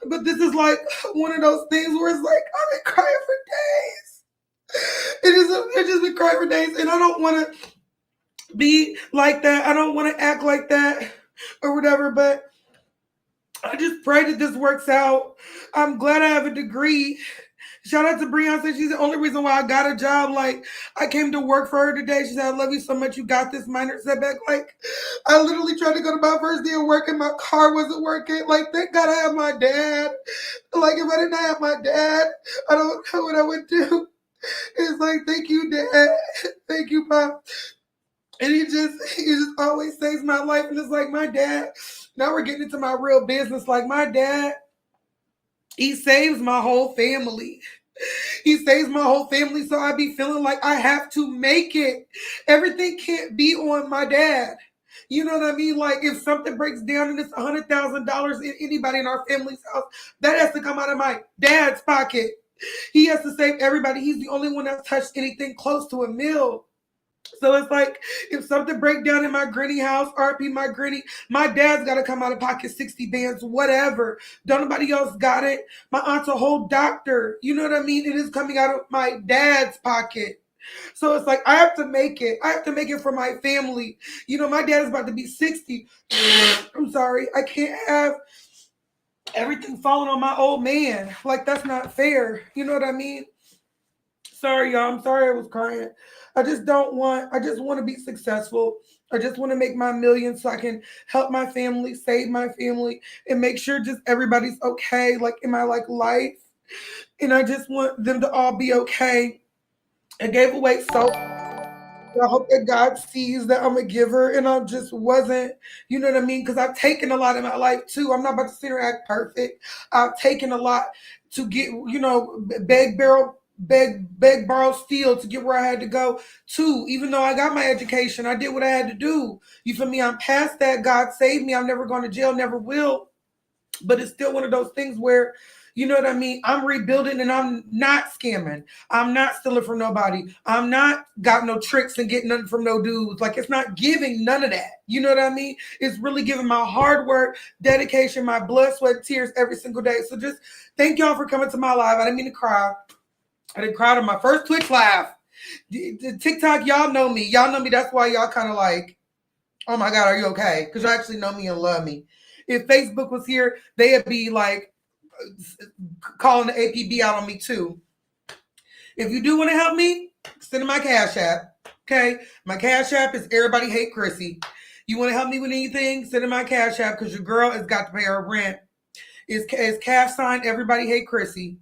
But this is like one of those things where it's like, I've been crying for days. I've just been crying for days and I don't want to be like that. I don't want to act like that or whatever, but I just pray that this works out. I'm glad I have a degree. Shout out to Breon. Said she's the only reason why I got a job. Like, I came to work for her today. She said, I love you so much. You got this minor setback. Like, I literally tried to go to my first day of work and my car wasn't working. Like, thank God I have my dad. Like, if I didn't have my dad, I don't know what I would do. It's like, thank you, Dad. Thank you, Mom. And he just always saves my life. And it's like, my dad, now we're getting into my real business. Like, my dad, he saves my whole family. He saves my whole family. So I be feeling like I have to make it. Everything can't be on my dad. You know what I mean? Like, if something breaks down and it's $100,000 in anybody in our family's house, that has to come out of my dad's pocket. He has to save everybody. He's the only one that's touched anything close to $1 million. So it's like, if something break down in my granny house, RP my granny, my dad's got to come out of pocket 60 bands, whatever. Don't nobody else got it. My aunt's a whole doctor. You know what I mean? It is coming out of my dad's pocket. So it's like, I have to make it. I have to make it for my family. You know, my dad is about to be 60. I'm sorry. I can't have everything falling on my old man. Like, that's not fair. You know what I mean? Sorry, y'all. I'm sorry I was crying. I just want to be successful. I just want to make my millions so I can help my family, save my family, and make sure just everybody's okay, like in my life. And I just want them to all be okay. I gave away so I hope that God sees that I'm a giver and I just wasn't, you know what I mean? Because I've taken a lot in my life too. I'm not about to sit here and act perfect. I've taken a lot to get, beg, borrow, steal to get where I had to go too. Even though I got my education, I did what I had to do. You feel me? I'm past that. God saved me. I'm never going to jail, never will. But it's still one of those things where, you know what I mean? I'm rebuilding and I'm not scamming. I'm not stealing from nobody. I'm not got no tricks and getting nothing from no dudes. Like, it's not giving none of that. You know what I mean? It's really giving my hard work, dedication, my blood, sweat, tears every single day. So just thank y'all for coming to my live. I didn't mean to cry. I didn't cry on my first Twitch live. The TikTok, y'all know me. Y'all know me. That's why y'all kind of like, oh my God, are you okay? Because you actually know me and love me. If Facebook was here, they'd be like calling the APB out on me too. If you do want to help me, send in my Cash App. Okay? My Cash App is Everybody Hate Krissy. You want to help me with anything? Send in my Cash App because your girl has got to pay her rent. It's cash sign Everybody Hate Krissy.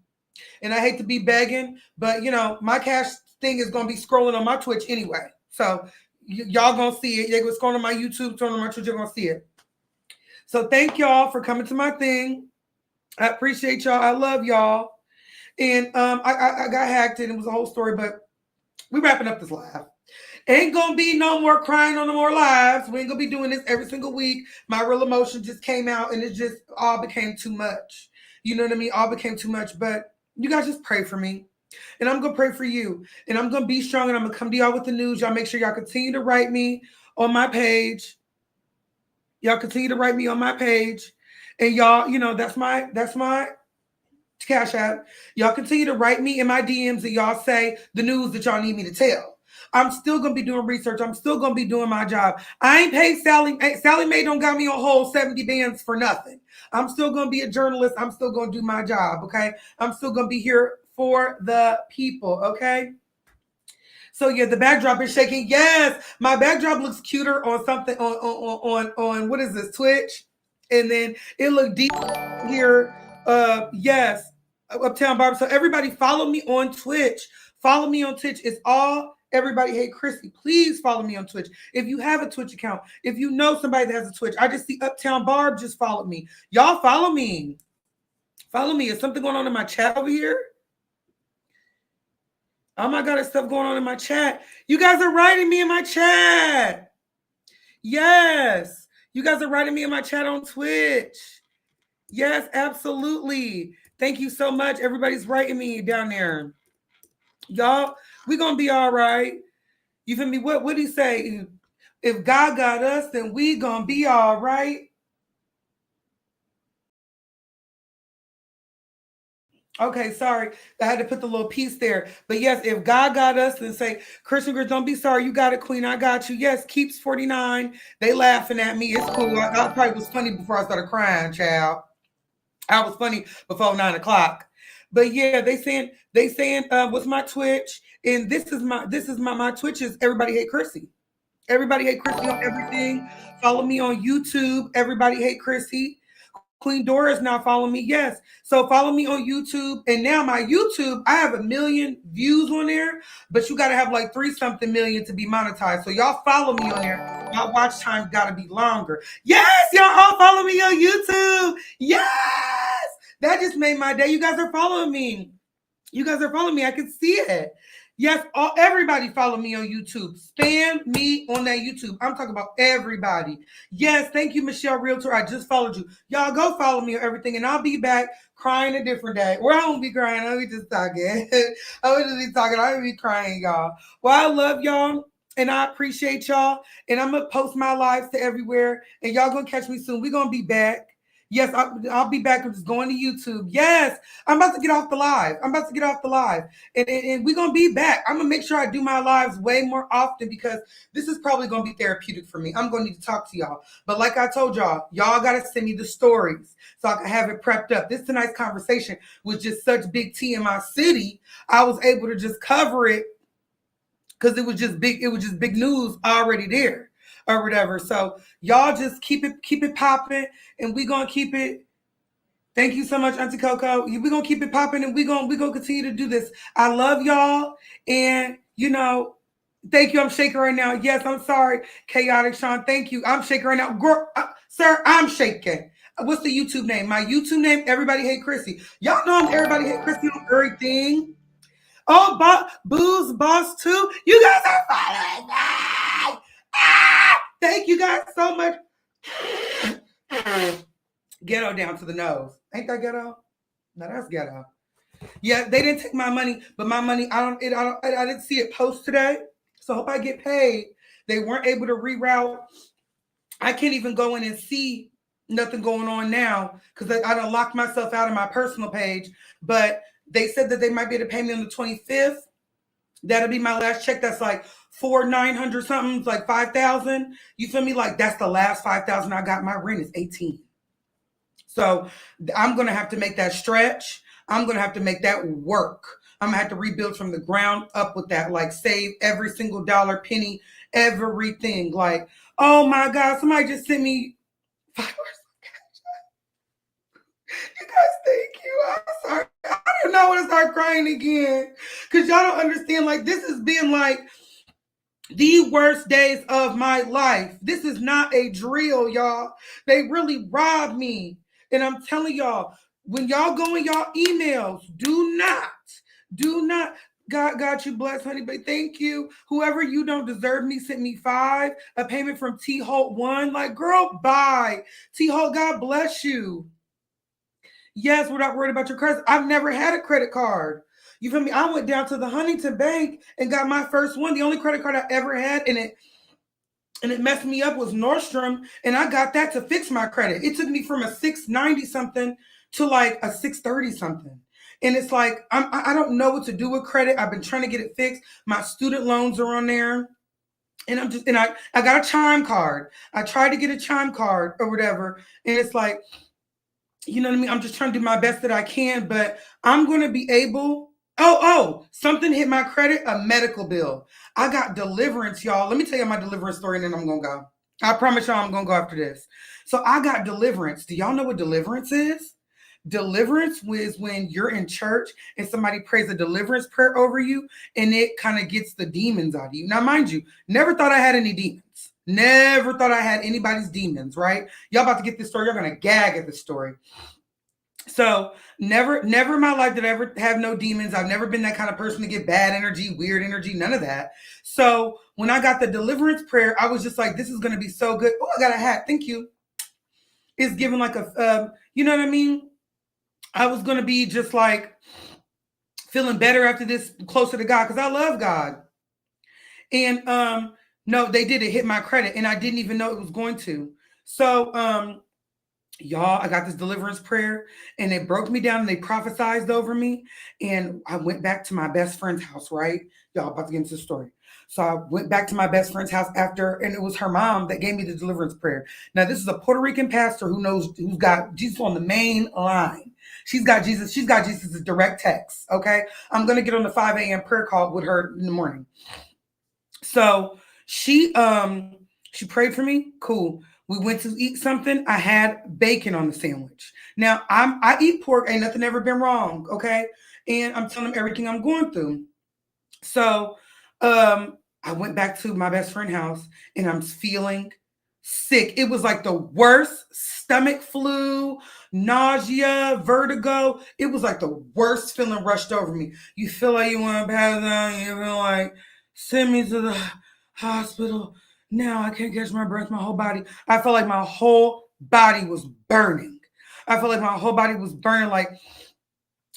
And I hate to be begging, but you know, my cash thing is going to be scrolling on my Twitch anyway. So y'all going to see it. It's going on my YouTube, turn on my Twitch, you're going to see it. So thank y'all for coming to my thing. I appreciate y'all. I love y'all. And I got hacked and it was a whole story, but we wrapping up this live. Ain't gonna be no more crying on no more lives. We ain't gonna be doing this every single week. My real emotion just came out and it just all became too much. You know what I mean? All became too much. But you guys just pray for me. And I'm gonna pray for you. And I'm gonna be strong and I'm gonna come to y'all with the news. Y'all make sure y'all continue to write me on my page. Y'all continue to write me on my page. And y'all, you know, that's my Cash App. Y'all continue to write me in my DMs and y'all say the news that y'all need me to tell. I'm still going to be doing research. I'm still going to be doing my job. I ain't paid Sally. Sally Mae don't got me on hold 70 bands for nothing. I'm still going to be a journalist. I'm still going to do my job, okay? I'm still going to be here for the people, okay? So yeah, the backdrop is shaking. Yes, my backdrop looks cuter on something on what is this, Twitch? And then it looked deep here. Yes, Uptown Barber. So everybody follow me on Twitch. Follow me on Twitch. It's all Everybody Hate Krissy. Please follow me on Twitch. If you have a Twitch account, if you know somebody that has a Twitch, I just see Uptown Barb just followed me. Y'all follow me. Follow me. Is something going on in my chat over here? Oh my God, there's stuff going on in my chat. You guys are writing me in my chat. Yes. You guys are writing me in my chat on Twitch. Yes, absolutely. Thank you so much. Everybody's writing me down there. Y'all, we're going to be all right. You feel me? What did he say? If God got us, then we going to be all right. Okay, sorry. I had to put the little piece there. But yes, if God got us, then say, Christian girls, don't be sorry. You got it, queen. I got you. Yes, keeps 49. They laughing at me. It's cool. I probably was funny before I started crying, child. I was funny before 9 o'clock. But yeah, they saying what's my Twitch? And this is my Twitch is Everybody Hate Krissy. Everybody Hate Krissy on everything. Follow me on YouTube. Everybody Hate Krissy. Queen Dora is now following me. Yes. So follow me on YouTube. And now my YouTube, I have 1 million views on there, but you got to have like 3-something million to be monetized. So y'all follow me on there. My watch time got to be longer. Yes, y'all all follow me on YouTube. Yes. That just made my day. You guys are following me. You guys are following me. I can see it. Yes, everybody follow me on YouTube. Spam me on that YouTube. I'm talking about everybody. Yes, thank you, Michelle Realtor. I just followed you. Y'all go follow me on everything, and I'll be back crying a different day. Or I won't be crying. I'll be just talking. I will just be talking. I won't be crying, y'all. Well, I love y'all, and I appreciate y'all. And I'm going to post my lives to everywhere, and y'all going to catch me soon. We're going to be back. Yes, I'll be back. I'm just going to YouTube. Yes, I'm about to get off the live. And we're going to be back. I'm going to make sure I do my lives way more often because this is probably going to be therapeutic for me. I'm going to need to talk to y'all. But like I told y'all got to send me the stories so I can have it prepped up. This tonight's conversation was just such big tea in my city. I was able to just cover it because it was just big. It was just big news already there. Or whatever. So y'all just keep it popping, and we gonna keep it. Thank you so much, Auntie Coco. We gonna keep it popping, and we gonna continue to do this. I love y'all, and you know, Thank you. I'm shaking right now. Yes, I'm sorry. Chaotic Sean. Thank you. I'm shaking right now. Girl, sir, I'm shaking. What's the YouTube name? My YouTube name, Everybody Hate Krissy. Y'all know I'm Everybody Hate Krissy on everything. Oh, Booze Boss too. You guys are following me. Thank you guys so much. Ghetto down to the nose. Ain't that ghetto? No, that's ghetto. Yeah, they didn't take my money, but my money, I didn't see it post today. So I hope I get paid. They weren't able to reroute. I can't even go in and see nothing going on now because I don't lock myself out of my personal page. But they said that they might be able to pay me on the 25th. That'll be my last check. That's like 900 something, like 5,000. You feel me? Like that's the last 5,000 I got. My rent is 18. So I'm gonna have to make that stretch. I'm gonna have to make that work. I'm gonna have to rebuild from the ground up with that. Like save every single dollar, penny, everything. Like, oh my God, somebody just sent me $5. You guys, thank you. I'm sorry. I don't know when to start crying again. Cause y'all don't understand. Like this has been like the worst days of my life. This is not a drill, y'all. They really robbed me. And I'm telling y'all, when y'all go in y'all emails, do not. God got you blessed, honey, but thank you. Whoever you don't deserve me sent me 5, a payment from T Holt 1. Like, girl, bye. T Holt, God bless you. Yes, we're not worried about your credit. I've never had a credit card. You feel me? I went down to the Huntington Bank and got my first one. The only credit card I ever had, and it messed me up, was Nordstrom, and I got that to fix my credit. It took me from a 690 something to like a 630 something. And it's like I don't know what to do with credit. I've been trying to get it fixed. My student loans are on there. And I got a Chime card. I tried to get a Chime card or whatever. And it's like, you know what I mean? I'm just trying to do my best that I can, but I'm going to be able. Something hit my credit, a medical bill. I got deliverance, y'all. Let me tell you my deliverance story and then I'm going to go. I promise y'all I'm going to go after this. So I got deliverance. Do y'all know what deliverance is? Deliverance is when you're in church and somebody prays a deliverance prayer over you and it kind of gets the demons out of you. Now, mind you, never thought I had any demons. Never thought I had anybody's demons, right? Y'all about to get this story. You're going to gag at this story. So never in my life did I ever have no demons. I've never been that kind of person to get bad energy, weird energy, none of that. So when I got the deliverance prayer, I was just like, this is going to be so good. Oh, I got a hat. Thank you. It's given like a, you know what I mean? I was going to be just like feeling better after this, closer to God, because I love God. And no, they did. It hit my credit and I didn't even know it was going to. So y'all, I got this deliverance prayer and it broke me down and they prophesized over me. And I went back to my best friend's house, right? Y'all about to get into the story. So I went back to my best friend's house after, and it was her mom that gave me the deliverance prayer. Now, this is a Puerto Rican pastor who's got Jesus on the main line. She's got Jesus' direct text. Okay. I'm going to get on the 5 a.m. prayer call with her in the morning. So she prayed for me. Cool. We went to eat something. I had bacon on the sandwich. Now I eat pork. Ain't nothing ever been wrong. Okay. And I'm telling them everything I'm going through. So I went back to my best friend's house and I'm feeling sick. It was like the worst stomach flu, nausea, vertigo. It was like the worst feeling rushed over me. You feel like you want to pass out. You feel like, send me to the hospital. Now I can't catch my breath, my whole body. I felt like my whole body was burning. I felt like my whole body was burning. Like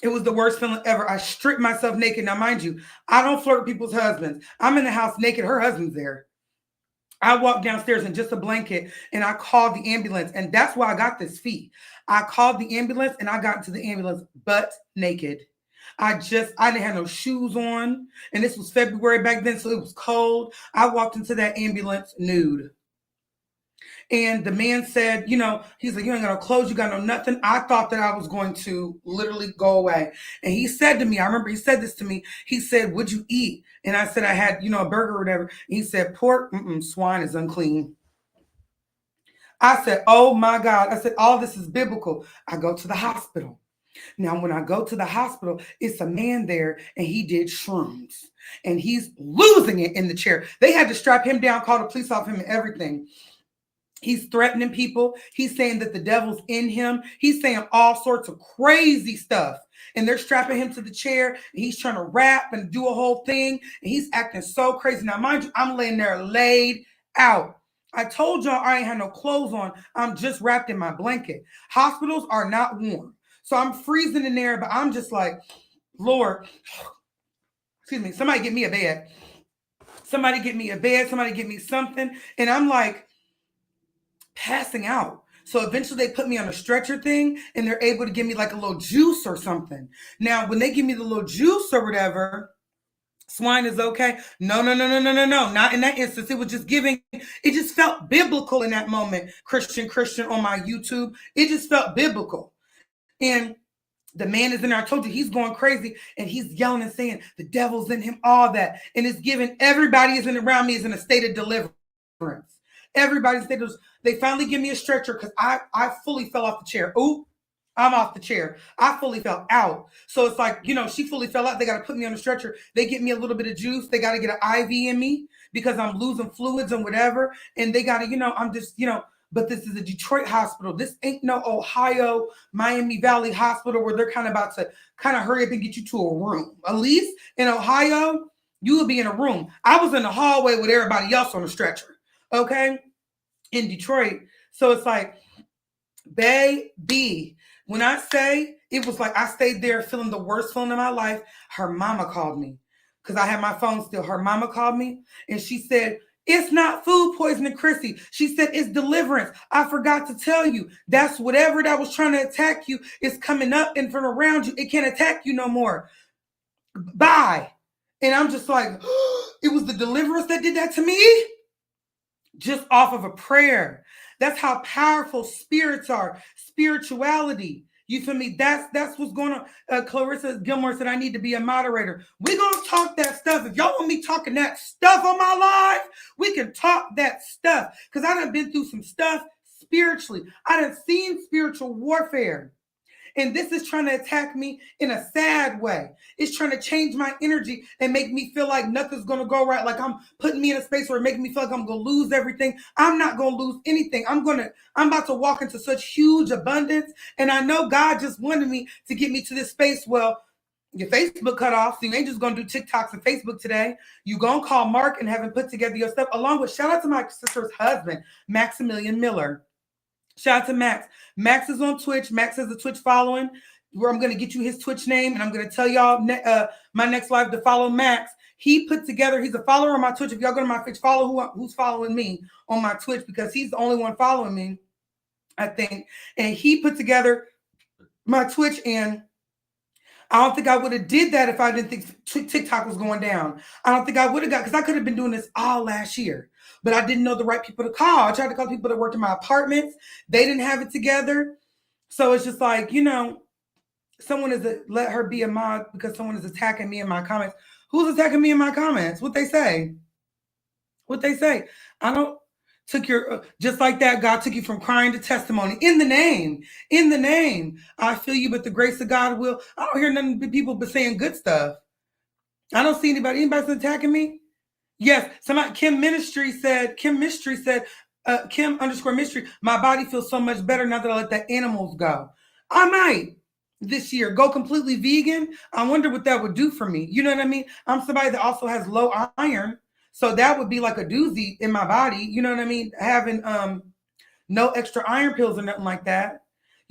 it was the worst feeling ever. I stripped myself naked. Now, mind you, I don't flirt with people's husbands. I'm in the house naked. Her husband's there. I walked downstairs in just a blanket and I called the ambulance. And that's why I got this fee. I called the ambulance and I got into the ambulance butt naked. I didn't have no shoes on. And this was February back then, so it was cold. I walked into that ambulance nude. And the man said, he's like, you ain't got no clothes, you got no nothing. I thought that I was going to literally go away. And he said to me, I remember he said this to me. He said, what'd you eat? And I said, I had, a burger or whatever. And he said, pork, swine is unclean. I said, oh my God. I said, all this is biblical. I go to the hospital. Now, when I go to the hospital, it's a man there and he did shrooms and he's losing it in the chair. They had to strap him down, call the police off him and everything. He's threatening people. He's saying that the devil's in him. He's saying all sorts of crazy stuff. And they're strapping him to the chair. And he's trying to rap and do a whole thing. And he's acting so crazy. Now, mind you, I'm laying there laid out. I told y'all I ain't had no clothes on. I'm just wrapped in my blanket. Hospitals are not warm. So I'm freezing in there, but I'm just like, Lord, excuse me, somebody get me a bed. Somebody get me a bed. Somebody get me something. And I'm like, passing out. So eventually they put me on a stretcher thing and they're able to give me like a little juice or something. Now, when they give me the little juice or whatever, swine is okay. No. Not in that instance. It was just giving, it just felt biblical in that moment. Christian on my YouTube. It just felt biblical. And the man is in there. I told you he's going crazy and he's yelling and saying the devil's in him, all that. And it's giving everybody is in around me is in a state of deliverance. Everybody's state of, they finally give me a stretcher because I fully fell off the chair. Ooh, I'm off the chair. I fully fell out. So it's like, she fully fell out. They got to put me on a stretcher. They get me a little bit of juice. They got to get an IV in me because I'm losing fluids and whatever. And they got to, I'm just, but this is a Detroit hospital. This ain't no Ohio, Miami Valley hospital where they're kind of about to kind of hurry up and get you to a room. At least in Ohio, you will be in a room. I was in the hallway with everybody else on a stretcher. Okay, in Detroit. So it's like, baby, when I say it was like I stayed there feeling the worst feeling in my life, her mama called me because I had my phone still. Her mama called me and she said, it's not food poisoning, Krissy. She said, it's deliverance. I forgot to tell you. That's whatever that was trying to attack you is coming up and from around you. It can't attack you no more. Bye. And I'm just like, it was the deliverance that did that to me? Just off of a prayer. That's how powerful spirits are. Spirituality. You feel me? That's what's going on. Clarissa Gilmore said, I need to be a moderator. We're going to talk that stuff. If y'all want me talking that stuff on my live, we can talk that stuff. Because I done been through some stuff spiritually. I done seen spiritual warfare. And this is trying to attack me in a sad way. It's trying to change my energy and make me feel like nothing's going to go right. Like I'm putting me in a space where it making me feel like I'm going to lose everything. I'm not going to lose anything. I'm about to walk into such huge abundance. And I know God just wanted me to get me to this space. Well, your Facebook cut off, so you ain't just going to do TikToks and Facebook today. You going to call Mark and have him put together your stuff along with, shout out to my sister's husband, Maximilian Miller. Shout out to Max. Max is on Twitch. Max has a Twitch following where I'm going to get you his Twitch name and I'm going to tell y'all my next live to follow Max. He put together, he's a follower on my Twitch. If y'all go to my Twitch, follow who's following me on my Twitch because he's the only one following me, I think. And he put together my Twitch and I don't think I would have did that if I didn't think TikTok was going down. I don't think I would have got, because I could have been doing this all last year, but I didn't know the right people to call. I tried to call people that worked in my apartments. They didn't have it together. So it's just like, someone let her be a mod because someone is attacking me in my comments. Who's attacking me in my comments? What they say? I don't. Took your, just like that, God took you from crying to testimony. In the name. I feel you, but the grace of God will. I don't hear nothing but people but saying good stuff. I don't see anybody's attacking me. Yes, somebody, Kim Mystery said, Kim _ mystery, my body feels so much better now that I let the animals go. I might this year go completely vegan. I wonder what that would do for me. You know what I mean? I'm somebody that also has low iron. So that would be like a doozy in my body. You know what I mean? Having no extra iron pills or nothing like that.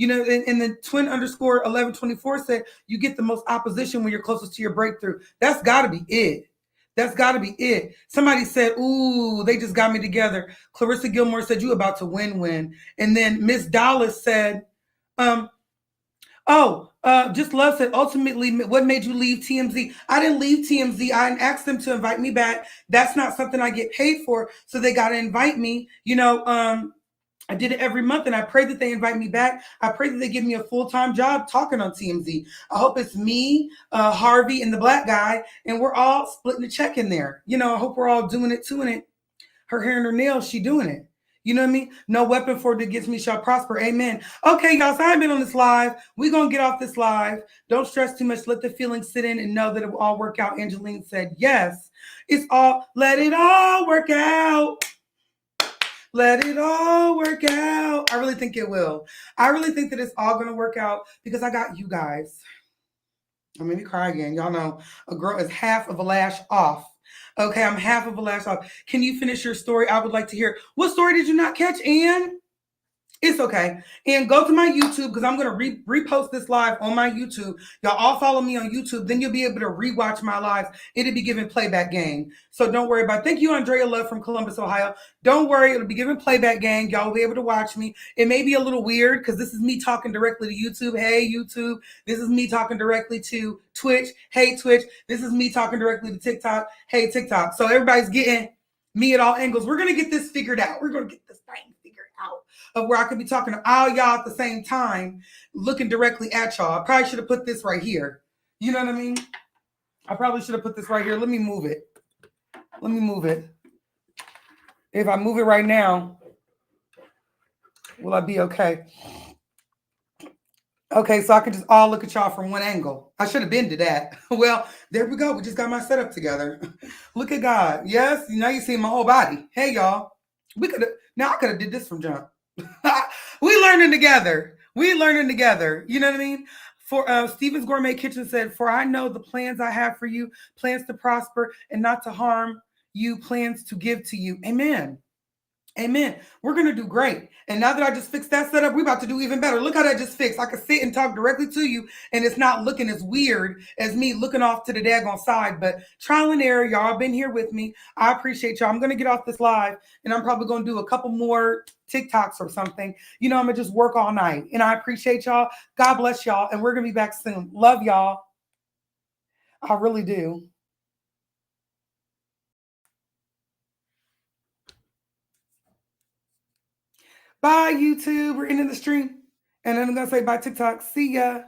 And the twin _ 1124 said, you get the most opposition when you're closest to your breakthrough. That's got to be it. Somebody said, ooh, they just got me together. Clarissa Gilmore said, you about to win. And then Miss Dallas said, just love said, ultimately, what made you leave TMZ? I didn't leave TMZ. I asked them to invite me back. That's not something I get paid for. So they got to invite me. I did it every month and I pray that they invite me back. I pray that they give me a full-time job talking on TMZ. I hope it's me, Harvey, and the black guy, and we're all splitting the check in there. I hope we're all doing it. Her hair and her nails, she doing it. You know what I mean? No weapon formed against me shall prosper. Amen. Okay, y'all. So I've been on this live. We're going to get off this live. Don't stress too much. Let the feelings sit in and know that it will all work out. Angeline said, yes. It's all, let it all work out. Let it all work out. I really think it will. I really think that it's all going to work out because I got you guys. I'm going to cry again. Y'all know a girl is half of a lash off. Okay, I'm half of a lash off. Can you finish your story? I would like to hear. What story did you not catch, Ann? It's okay. And go to my YouTube because I'm going to repost this live on my YouTube. Y'all all follow me on YouTube. Then you'll be able to rewatch my lives. It'll be given playback game. So don't worry about it. Thank you, Andrea Love from Columbus, Ohio. Don't worry. It'll be given playback game. Y'all will be able to watch me. It may be a little weird because this is me talking directly to YouTube. Hey, YouTube. This is me talking directly to Twitch. Hey, Twitch. This is me talking directly to TikTok. Hey, TikTok. So everybody's getting me at all angles. We're going to get this figured out. We're going to get this thing figured out of where I could be talking to all y'all at the same time, looking directly at y'all. I probably should have put this right here. You know what I mean? I probably should have put this right here. Let me move it. Let me move it. If I move it right now, will I be okay? Okay, so I can just all look at y'all from one angle. I should have been to that. Well, there we go. We just got my setup together. Look at God. Yes, now you see my whole body. Hey, y'all. We could have, now I could have did this from jump. We learning together. We learning together. You know what I mean? For Stephen's Gourmet Kitchen said, for I know the plans I have for you, plans to prosper and not to harm you, plans to give to you. Amen. Amen. We're going to do great. And now that I just fixed that setup, we're about to do even better. Look how that just fixed. I can sit and talk directly to you, and it's not looking as weird as me looking off to the daggone side. But trial and error, y'all been here with me. I appreciate y'all. I'm going to get off this live, and I'm probably going to do a couple more TikToks or something. You know, I'm going to just work all night. And I appreciate y'all. God bless y'all. And we're going to be back soon. Love y'all. I really do. Bye, YouTube. We're ending the stream. And then I'm going to say bye, TikTok. See ya.